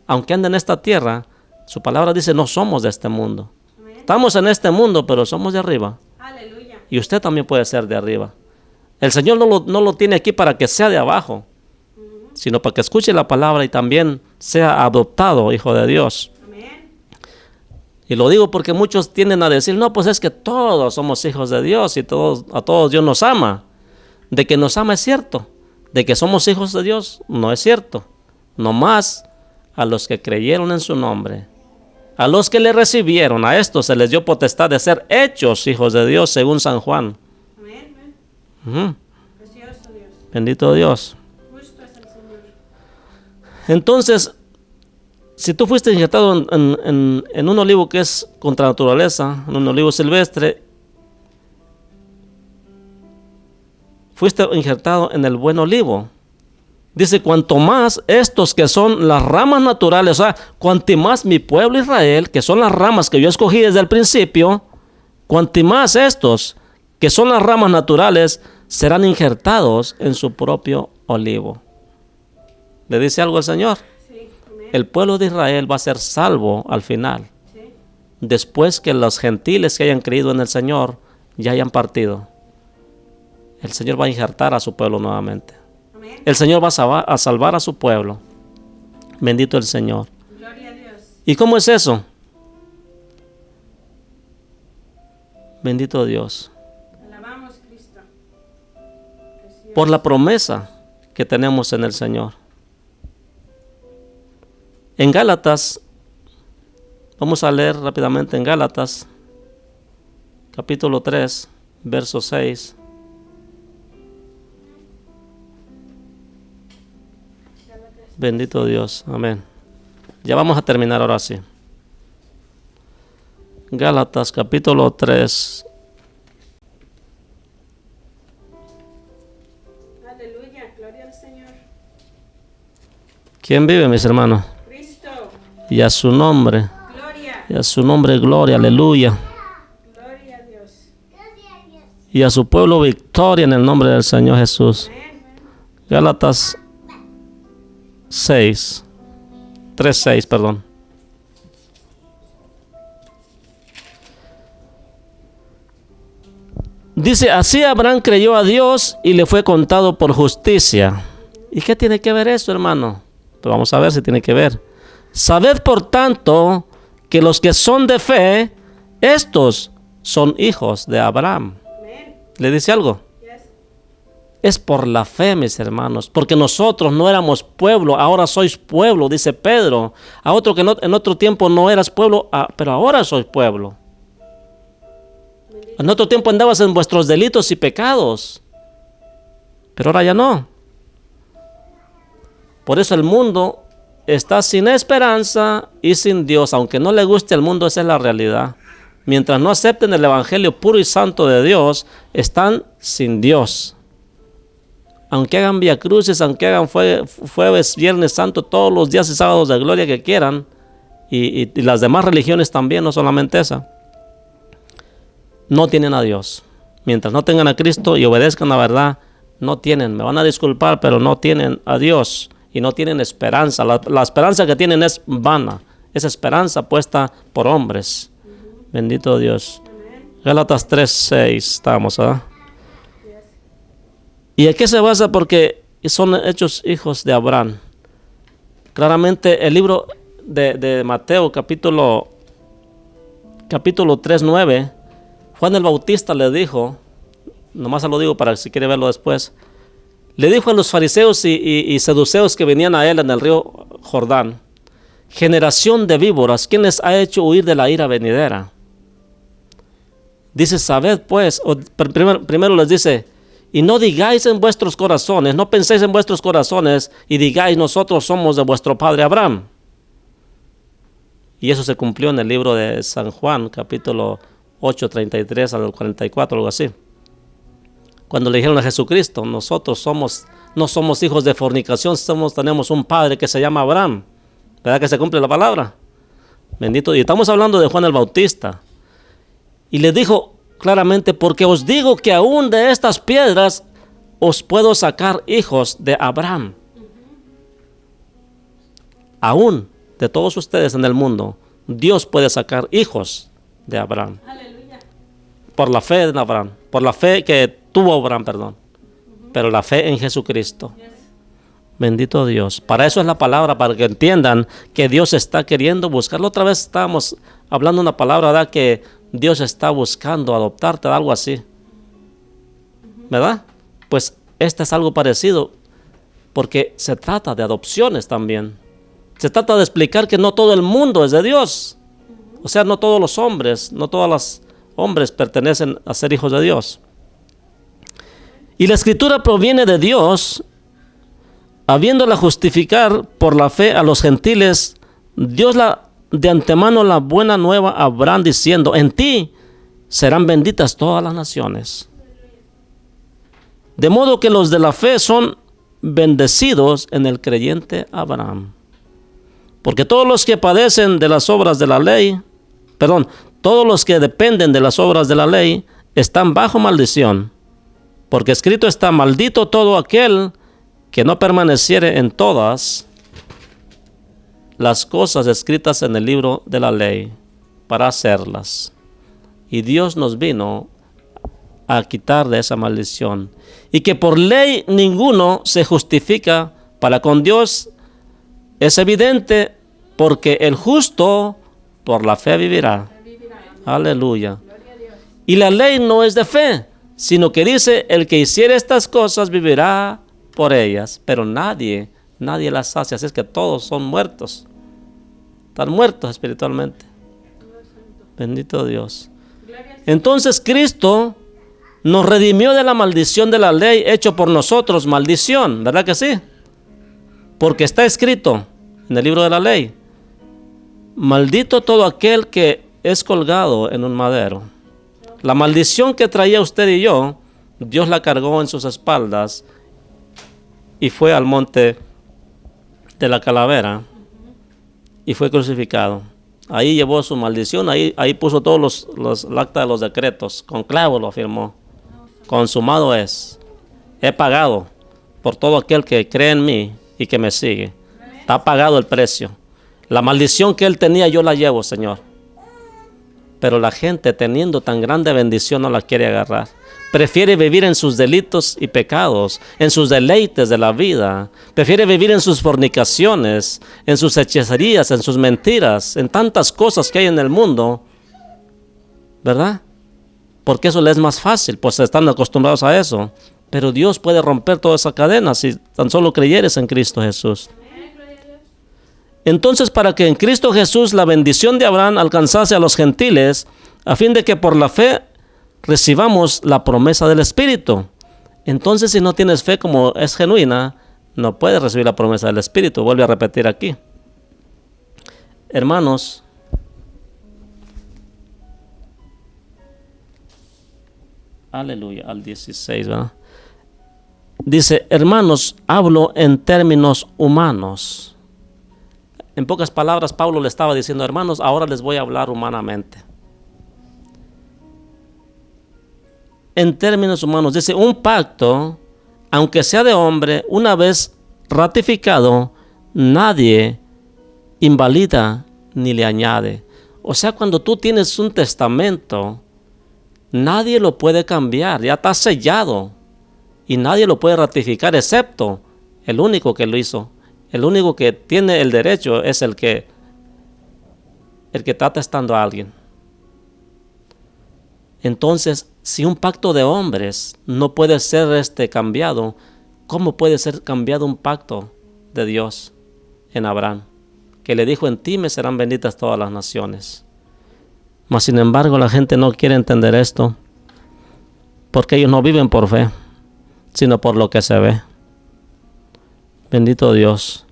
Aunque ande en esta tierra, su palabra dice, no somos de este mundo. Amén. Estamos en este mundo, pero somos de arriba. Aleluya. Y usted también puede ser de arriba. El Señor no lo tiene aquí para que sea de abajo, sino para que escuche la palabra y también sea adoptado hijo de Dios. Amén. Y lo digo porque muchos tienden a decir, no, pues es que todos somos hijos de Dios y a todos Dios nos ama. De que nos ama es cierto. De que somos hijos de Dios no es cierto. Nomás a los que creyeron en su nombre. A los que le recibieron, a estos se les dio potestad de ser hechos hijos de Dios según San Juan. Amén. Ujú. Precioso Dios. Bendito Dios. Justo es el Señor. Entonces, si tú fuiste injertado en un olivo que es contra naturaleza, en un olivo silvestre, fuiste injertado en el buen olivo. Dice, cuanto más estos que son las ramas naturales, o sea, cuanto más mi pueblo Israel, que son las ramas que yo escogí desde el principio, cuanto más estos que son las ramas naturales, serán injertados en su propio olivo. ¿Le dice algo el Señor? Sí. Amén. El pueblo de Israel va a ser salvo al final, Sí. después que los gentiles que hayan creído en el Señor ya hayan partido. El Señor va a injertar a su pueblo nuevamente. Amén. El Señor va a salvar a su pueblo. Bendito el Señor. Gloria a Dios. ¿Y cómo es eso? Bendito Dios. Alabamos Cristo. Precioso. Por la promesa que tenemos en el Señor. En Gálatas, vamos a leer rápidamente en Gálatas, capítulo 3, verso 6. Bendito Dios, amén. Ya vamos a terminar ahora sí. Gálatas capítulo 3. Aleluya. Gloria al Señor. ¿Quién vive, mis hermanos? Cristo. Y a su nombre, Gloria. y a su nombre gloria, aleluya. Gloria a Dios. Y a su pueblo victoria en el nombre del Señor Jesús. Amén. Gálatas 3:6, perdón. Dice, así Abraham creyó a Dios y le fue contado por justicia. ¿Y qué tiene que ver eso, hermano? Pues vamos a ver si tiene que ver. Sabed, por tanto, que los que son de fe, estos son hijos de Abraham. Amén. ¿Le dice algo? Yes. Es por la fe, mis hermanos, porque nosotros no éramos pueblo, ahora sois pueblo, dice Pedro. A otro que en otro tiempo no eras pueblo, pero ahora sois pueblo. En otro tiempo andabas en vuestros delitos y pecados, pero ahora ya no. Por eso el mundo está sin esperanza y sin Dios. Aunque no le guste al mundo, esa es la realidad. Mientras no acepten el evangelio puro y santo de Dios, están sin Dios. Aunque hagan vía cruces, aunque hagan jueves, viernes santo, todos los días y sábados de gloria que quieran, y las demás religiones también, no solamente esa, no tienen a Dios. Mientras no tengan a Cristo y obedezcan la verdad, no tienen, me van a disculpar, pero no tienen a Dios y no tienen esperanza. La esperanza que tienen es vana, es esperanza puesta por hombres. Bendito Dios. Gálatas 3:6 estamos, ¿verdad? ¿Y en qué se basa? Porque son hechos hijos de Abraham. Claramente el libro de Mateo capítulo 3:9, Juan el Bautista le dijo, nomás se lo digo para si quiere verlo después, le dijo a los fariseos y saduceos que venían a él en el río Jordán, generación de víboras, ¿quién les ha hecho huir de la ira venidera? Dice, sabed pues, primero les dice, y no digáis en vuestros corazones, no penséis en vuestros corazones y digáis, nosotros somos de vuestro padre Abraham. Y eso se cumplió en el libro de San Juan, capítulo 8, 33 al 44, algo así. Cuando le dijeron a Jesucristo, nosotros no somos hijos de fornicación, tenemos un padre que se llama Abraham. ¿Verdad que se cumple la palabra? Bendito. Y estamos hablando de Juan el Bautista. Y le dijo claramente, porque os digo que aún de estas piedras os puedo sacar hijos de Abraham. Aún de todos ustedes en el mundo, Dios puede sacar hijos de Abraham. Aleluya. Por la fe de Abraham, por la fe que tuvo Abraham, perdón. Pero la fe en Jesucristo. Yes. Bendito Dios. Para eso es la palabra, para que entiendan que Dios está queriendo buscarlo. Otra vez estábamos hablando una palabra, ¿verdad? Que Dios está buscando adoptarte, algo así. ¿Verdad? Pues este es algo parecido, porque se trata de adopciones también. Se trata de explicar que no todo el mundo es de Dios. O sea, no todos los hombres, no todos los hombres pertenecen a ser hijos de Dios. Y la escritura proviene de Dios, habiéndola justificar por la fe a los gentiles, Dios de antemano la buena nueva a Abraham diciendo, en ti serán benditas todas las naciones. De modo que los de la fe son bendecidos en el creyente Abraham. Porque todos los que padecen de las obras de la ley, todos los que dependen de las obras de la ley, están bajo maldición. Porque escrito está, maldito todo aquel que no permaneciere en todas las cosas escritas en el libro de la ley para hacerlas. Y Dios nos vino a quitar de esa maldición. Y que por ley ninguno se justifica para con Dios. Es evidente, porque el justo por la fe vivirá. Aleluya. Y la ley no es de fe, sino que dice, el que hiciere estas cosas vivirá por ellas. Pero nadie las hace, así es que todos son muertos. Están muertos espiritualmente. Bendito Dios. Entonces Cristo nos redimió de la maldición de la ley, hecho por nosotros maldición, ¿verdad que sí? Porque está escrito en el libro de la ley, maldito todo aquel que es colgado en un madero. La maldición que traía usted y yo, Dios la cargó en sus espaldas y fue al monte de la calavera y fue crucificado. Ahí llevó su maldición, ahí puso todos el acta de los decretos, con clavo lo firmó. Consumado es, he pagado por todo aquel que cree en mí y que me sigue. Está pagado el precio. La maldición que él tenía yo la llevo, Señor. Pero la gente, teniendo tan grande bendición, no la quiere agarrar. Prefiere vivir en sus delitos y pecados, en sus deleites de la vida. Prefiere vivir en sus fornicaciones, en sus hechicerías, en sus mentiras, en tantas cosas que hay en el mundo, ¿verdad? Porque eso les es más fácil, pues están acostumbrados a eso. Pero Dios puede romper toda esa cadena si tan solo creyeres en Cristo Jesús. Entonces, para que en Cristo Jesús la bendición de Abraham alcanzase a los gentiles, a fin de que por la fe recibamos la promesa del Espíritu. Entonces, si no tienes fe como es genuina, no puedes recibir la promesa del Espíritu. Vuelve a repetir aquí. Hermanos, aleluya, al 16, ¿verdad? Dice, hermanos, hablo en términos humanos. En pocas palabras, Pablo le estaba diciendo, hermanos, ahora les voy a hablar humanamente. En términos humanos, dice, un pacto, aunque sea de hombre, una vez ratificado, nadie invalida ni le añade. O sea, cuando tú tienes un testamento, nadie lo puede cambiar, ya está sellado. Y nadie lo puede ratificar, excepto el único que lo hizo. El único que tiene el derecho es el que está testando a alguien. Entonces, si un pacto de hombres no puede ser cambiado, ¿cómo puede ser cambiado un pacto de Dios en Abraham? que le dijo: en ti me serán benditas todas las naciones. Mas sin embargo la gente no quiere entender esto, porque ellos no viven por fe, sino por lo que se ve. Bendito Dios.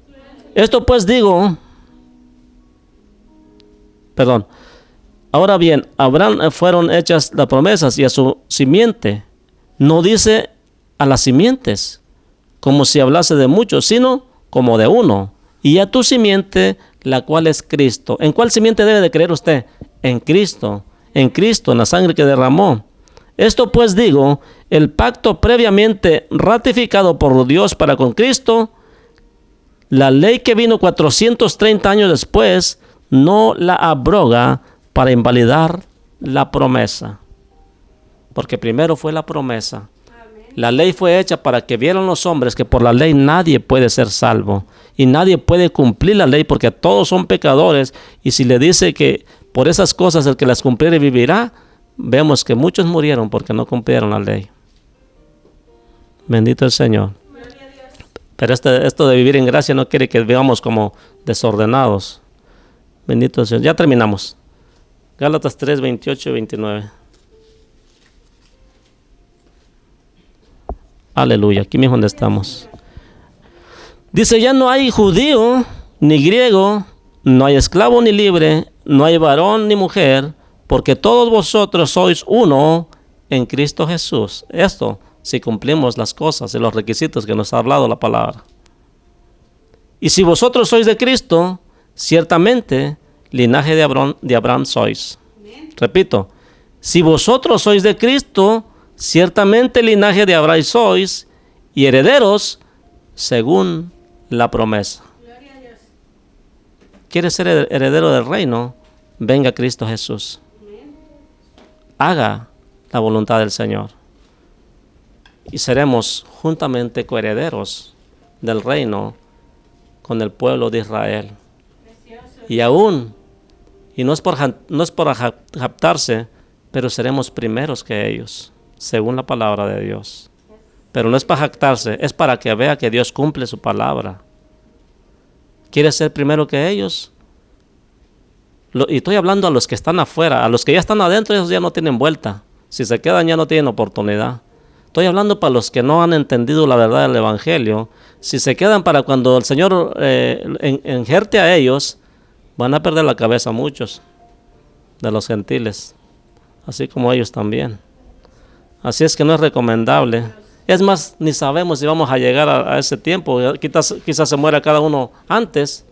Esto pues digo, ahora bien, a Abraham fueron hechas las promesas y a su simiente. No dice a las simientes, como si hablase de muchos, sino como de uno. Y a tu simiente, la cual es Cristo. ¿En cuál simiente debe de creer usted? En Cristo, en la sangre que derramó. Esto pues digo, el pacto previamente ratificado por Dios para con Cristo, la ley que vino 430 años después, no la abroga para invalidar la promesa. Porque primero fue la promesa. La ley fue hecha para que vieran los hombres que por la ley nadie puede ser salvo. Y nadie puede cumplir la ley porque todos son pecadores. Y si le dice que por esas cosas el que las cumpliere vivirá, vemos que muchos murieron porque no cumplieron la ley. Bendito el Señor. Pero esto de vivir en gracia no quiere que vivamos como desordenados. Bendito el Señor. Ya terminamos. Gálatas 3, 28 y 29. Aleluya. Aquí mismo donde estamos. Dice: ya no hay judío ni griego, no hay esclavo ni libre, no hay varón ni mujer, porque todos vosotros sois uno en Cristo Jesús. Esto si cumplimos las cosas y los requisitos que nos ha hablado la palabra. Y si vosotros sois de Cristo, ciertamente linaje de Abraham sois. Repito, si vosotros sois de Cristo, ciertamente linaje de Abraham sois, y herederos según la promesa. ¿Quieres ser heredero del reino? Venga Cristo Jesús. Haga la voluntad del Señor. Y seremos juntamente coherederos del reino con el pueblo de Israel. Y aún, y no es por jactarse, pero seremos primeros que ellos, según la palabra de Dios. Pero no es para jactarse, es para que vea que Dios cumple su palabra. ¿Quieres ser primero que ellos? Y estoy hablando a los que están afuera. A los que ya están adentro, ellos ya no tienen vuelta. Si se quedan ya no tienen oportunidad. Estoy hablando para los que no han entendido la verdad del Evangelio. Si se quedan para cuando el Señor enjerte a ellos, van a perder la cabeza muchos de los gentiles, así como ellos también. Así es que no es recomendable. Es más, ni sabemos si vamos a llegar a ese tiempo. Quizás se muera cada uno antes,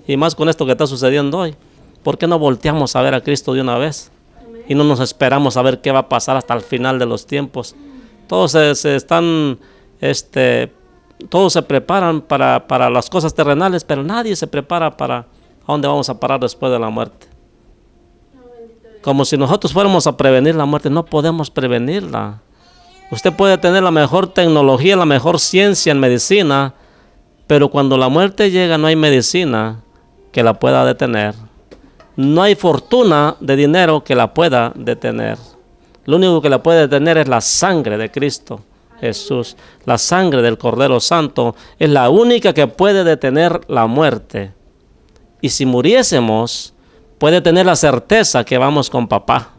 y más con esto que está sucediendo hoy. ¿Por qué no volteamos a ver a Cristo de una vez? Y no nos esperamos a ver qué va a pasar hasta el final de los tiempos. Todos todos se preparan para las cosas terrenales, pero nadie se prepara para a dónde vamos a parar después de la muerte. Como si nosotros fuéramos a prevenir la muerte. No podemos prevenirla. Usted puede tener la mejor tecnología, la mejor ciencia en medicina, pero cuando la muerte llega no hay medicina que la pueda detener. No hay fortuna de dinero que la pueda detener. Lo único que la puede detener es la sangre de Cristo Jesús. La sangre del Cordero Santo es la única que puede detener la muerte. Y si muriésemos, puede tener la certeza que vamos con papá,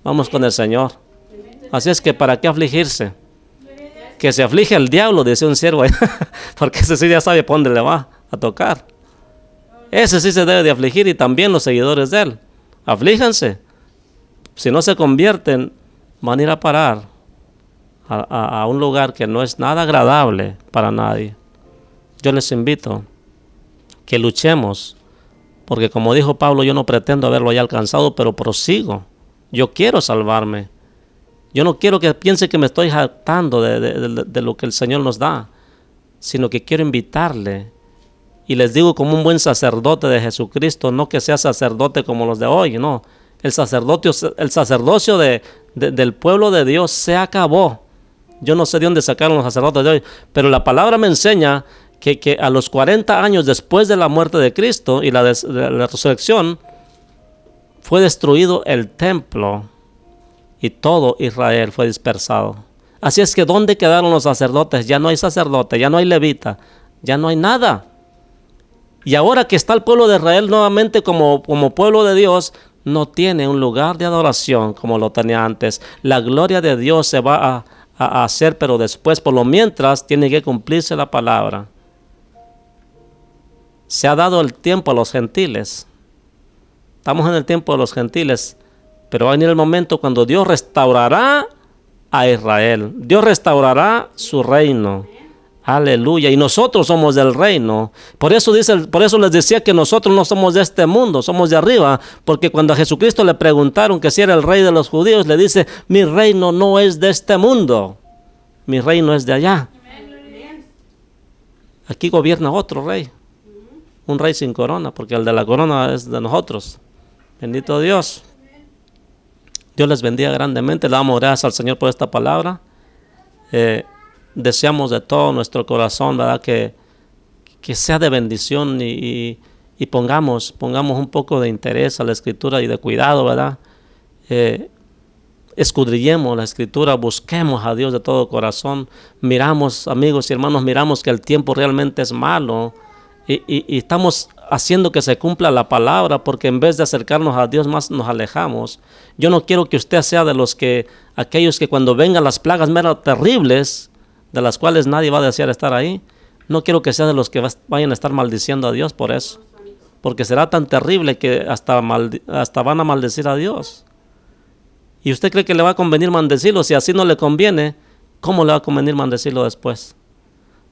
vamos con el Señor. Así es que ¿para qué afligirse? Que se aflige el diablo, dice un siervo, porque ese sí ya sabe por dónde le va a tocar. Ese sí se debe de afligir, y también los seguidores de él. Aflíjanse. Si no se convierten, van a ir a parar a un lugar que no es nada agradable para nadie. Yo les invito que luchemos, porque como dijo Pablo, yo no pretendo haberlo ya alcanzado, pero prosigo. Yo quiero salvarme. Yo no quiero que piense que me estoy jactando de lo que el Señor nos da, sino que quiero invitarle. Y les digo como un buen sacerdote de Jesucristo, no que sea sacerdote como los de hoy, no. El sacerdocio del pueblo de Dios se acabó. Yo no sé de dónde sacaron los sacerdotes de hoy, pero la palabra me enseña que a los 40 años después de la muerte de Cristo y la resurrección, fue destruido el templo y todo Israel fue dispersado. Así es que ¿dónde quedaron los sacerdotes? Ya no hay sacerdote, ya no hay levita, ya no hay nada. Y ahora que está el pueblo de Israel nuevamente como pueblo de Dios, no tiene un lugar de adoración como lo tenía antes. La gloria de Dios se va a hacer, pero después, por lo mientras, tiene que cumplirse la palabra. Se ha dado el tiempo a los gentiles. Estamos en el tiempo de los gentiles, pero va a venir el momento cuando Dios restaurará a Israel. Dios restaurará su reino. Aleluya. Y nosotros somos del reino. Por eso les decía que nosotros no somos de este mundo, somos de arriba. Porque cuando a Jesucristo le preguntaron que si era el rey de los judíos, le dice, mi reino no es de este mundo. Mi reino es de allá. Aquí gobierna otro rey. Un rey sin corona, porque el de la corona es de nosotros. Bendito Dios. Dios les bendiga grandemente. Le damos gracias al Señor por esta palabra. Deseamos de todo nuestro corazón, ¿verdad? Que sea de bendición y pongamos un poco de interés a la Escritura y de cuidado, ¿verdad? Escudriñemos la Escritura, busquemos a Dios de todo corazón. Miramos, amigos y hermanos, miramos que el tiempo realmente es malo y estamos haciendo que se cumpla la palabra, porque en vez de acercarnos a Dios más nos alejamos. Yo no quiero que usted sea de aquellos que cuando vengan las plagas menos terribles, de las cuales nadie va a desear estar ahí, no quiero que sea de los que vayan a estar maldiciendo a Dios por eso, porque será tan terrible que hasta van a maldecir a Dios. ¿Y usted cree que le va a convenir maldecirlo? Si así no le conviene, ¿cómo le va a convenir maldecirlo después?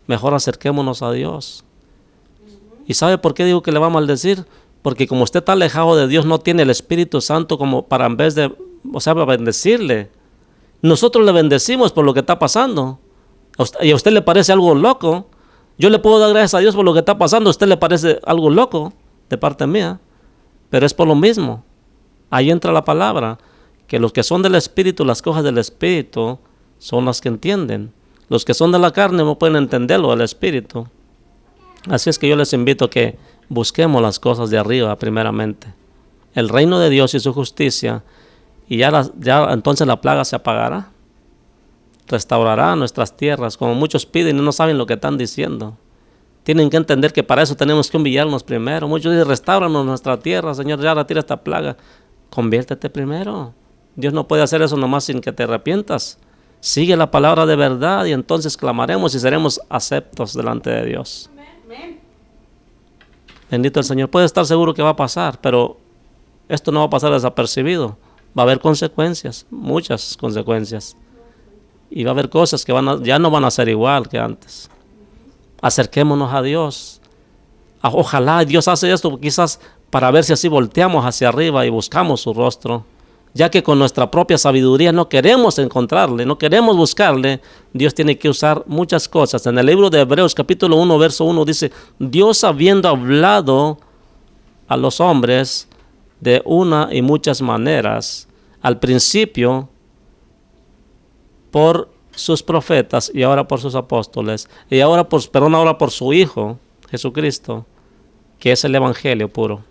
Mejor acerquémonos a Dios. ¿Y sabe por qué digo que le va a maldecir? Porque como usted está alejado de Dios, no tiene el Espíritu Santo como para para bendecirle. Nosotros le bendecimos por lo que está pasando. Y a usted le parece algo loco. Yo le puedo dar gracias a Dios por lo que está pasando. A usted le parece algo loco de parte mía. Pero es por lo mismo. Ahí entra la palabra. Que los que son del Espíritu, las cosas del Espíritu, son las que entienden. Los que son de la carne no pueden entenderlo del Espíritu. Así es que yo les invito a que busquemos las cosas de arriba primeramente. El reino de Dios y su justicia. Y ya entonces la plaga se apagará. Restaurará nuestras tierras, como muchos piden y no saben lo que están diciendo. Tienen que entender que para eso tenemos que humillarnos primero. Muchos dicen, restauranos nuestra tierra, Señor, ya retira esta plaga. Conviértete primero. Dios no puede hacer eso nomás sin que te arrepientas. Sigue la palabra de verdad y entonces clamaremos y seremos aceptos delante de Dios. Amén. Bendito el Señor. Puede estar seguro que va a pasar, pero esto no va a pasar desapercibido. Va a haber consecuencias, muchas consecuencias. Y va a haber cosas que ya no van a ser igual que antes. Acerquémonos a Dios. Ojalá Dios hace esto quizás para ver si así volteamos hacia arriba y buscamos su rostro. Ya que con nuestra propia sabiduría no queremos encontrarle, no queremos buscarle, Dios tiene que usar muchas cosas. En el libro de Hebreos capítulo 1, verso 1 dice, Dios habiendo hablado a los hombres de una y muchas maneras, al principio por sus profetas y ahora por sus apóstoles, y ahora por su Hijo, Jesucristo, que es el Evangelio puro.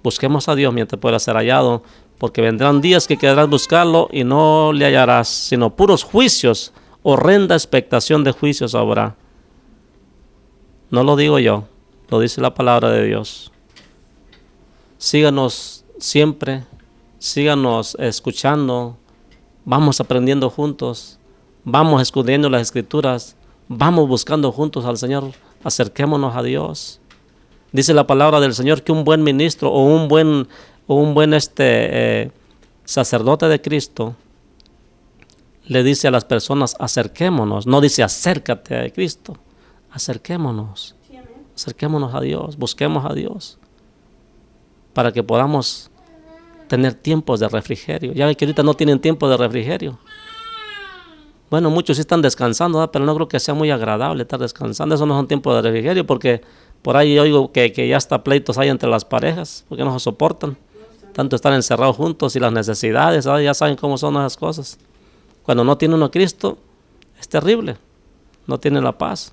Busquemos a Dios mientras pueda ser hallado, porque vendrán días que querrás buscarlo y no le hallarás, sino puros juicios, horrenda expectación de juicios habrá. No lo digo yo, lo dice la palabra de Dios. Síganos siempre, síganos escuchando, vamos aprendiendo juntos, vamos escudriñando las Escrituras, vamos buscando juntos al Señor, acerquémonos a Dios. Dice la palabra del Señor que un buen ministro o un buen sacerdote de Cristo le dice a las personas, acerquémonos, no dice acércate a Cristo, acerquémonos, acerquémonos a Dios, busquemos a Dios, para que podamos tener tiempos de refrigerio. Ya ve que ahorita no tienen tiempo de refrigerio. Bueno, muchos sí están descansando, ¿verdad? Pero no creo que sea muy agradable estar descansando. Eso no es un tiempo de refrigerio, porque por ahí oigo que ya hasta pleitos hay entre las parejas, porque no se soportan. Tanto estar encerrados juntos y las necesidades, ¿verdad? Ya saben cómo son esas cosas. Cuando no tiene uno a Cristo, es terrible. No tiene la paz.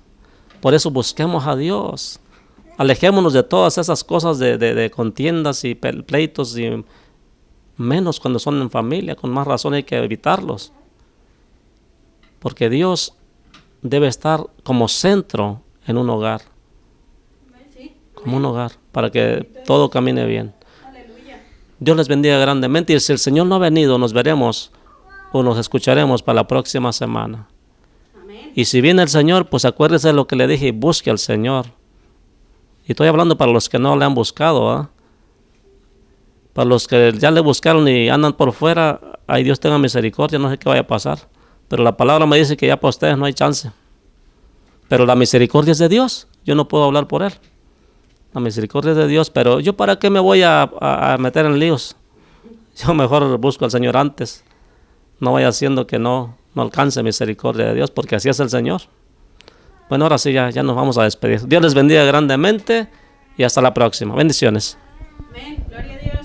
Por eso busquemos a Dios. Alejémonos de todas esas cosas de contiendas y pleitos, y menos cuando son en familia. Con más razón hay que evitarlos. Porque Dios debe estar como centro en un hogar. como un hogar, para que todo camine bien. Aleluya. Dios les bendiga grandemente y si el Señor no ha venido, nos veremos o nos escucharemos para la próxima semana. Amén. Y si viene el Señor, pues acuérdese de lo que le dije y busque al Señor. Y estoy hablando para los que no le han buscado, ¿eh? Para los que ya le buscaron y andan por fuera, ay, Dios tenga misericordia, no sé qué vaya a pasar. Pero la palabra me dice que ya para ustedes no hay chance. Pero la misericordia es de Dios, yo no puedo hablar por Él. La misericordia es de Dios, pero yo para qué me voy a meter en líos. Yo mejor busco al Señor antes. No vaya haciendo que no alcance misericordia de Dios, porque así es el Señor. Bueno, ahora sí, ya nos vamos a despedir. Dios les bendiga grandemente y hasta la próxima. Bendiciones. Amén. Gloria a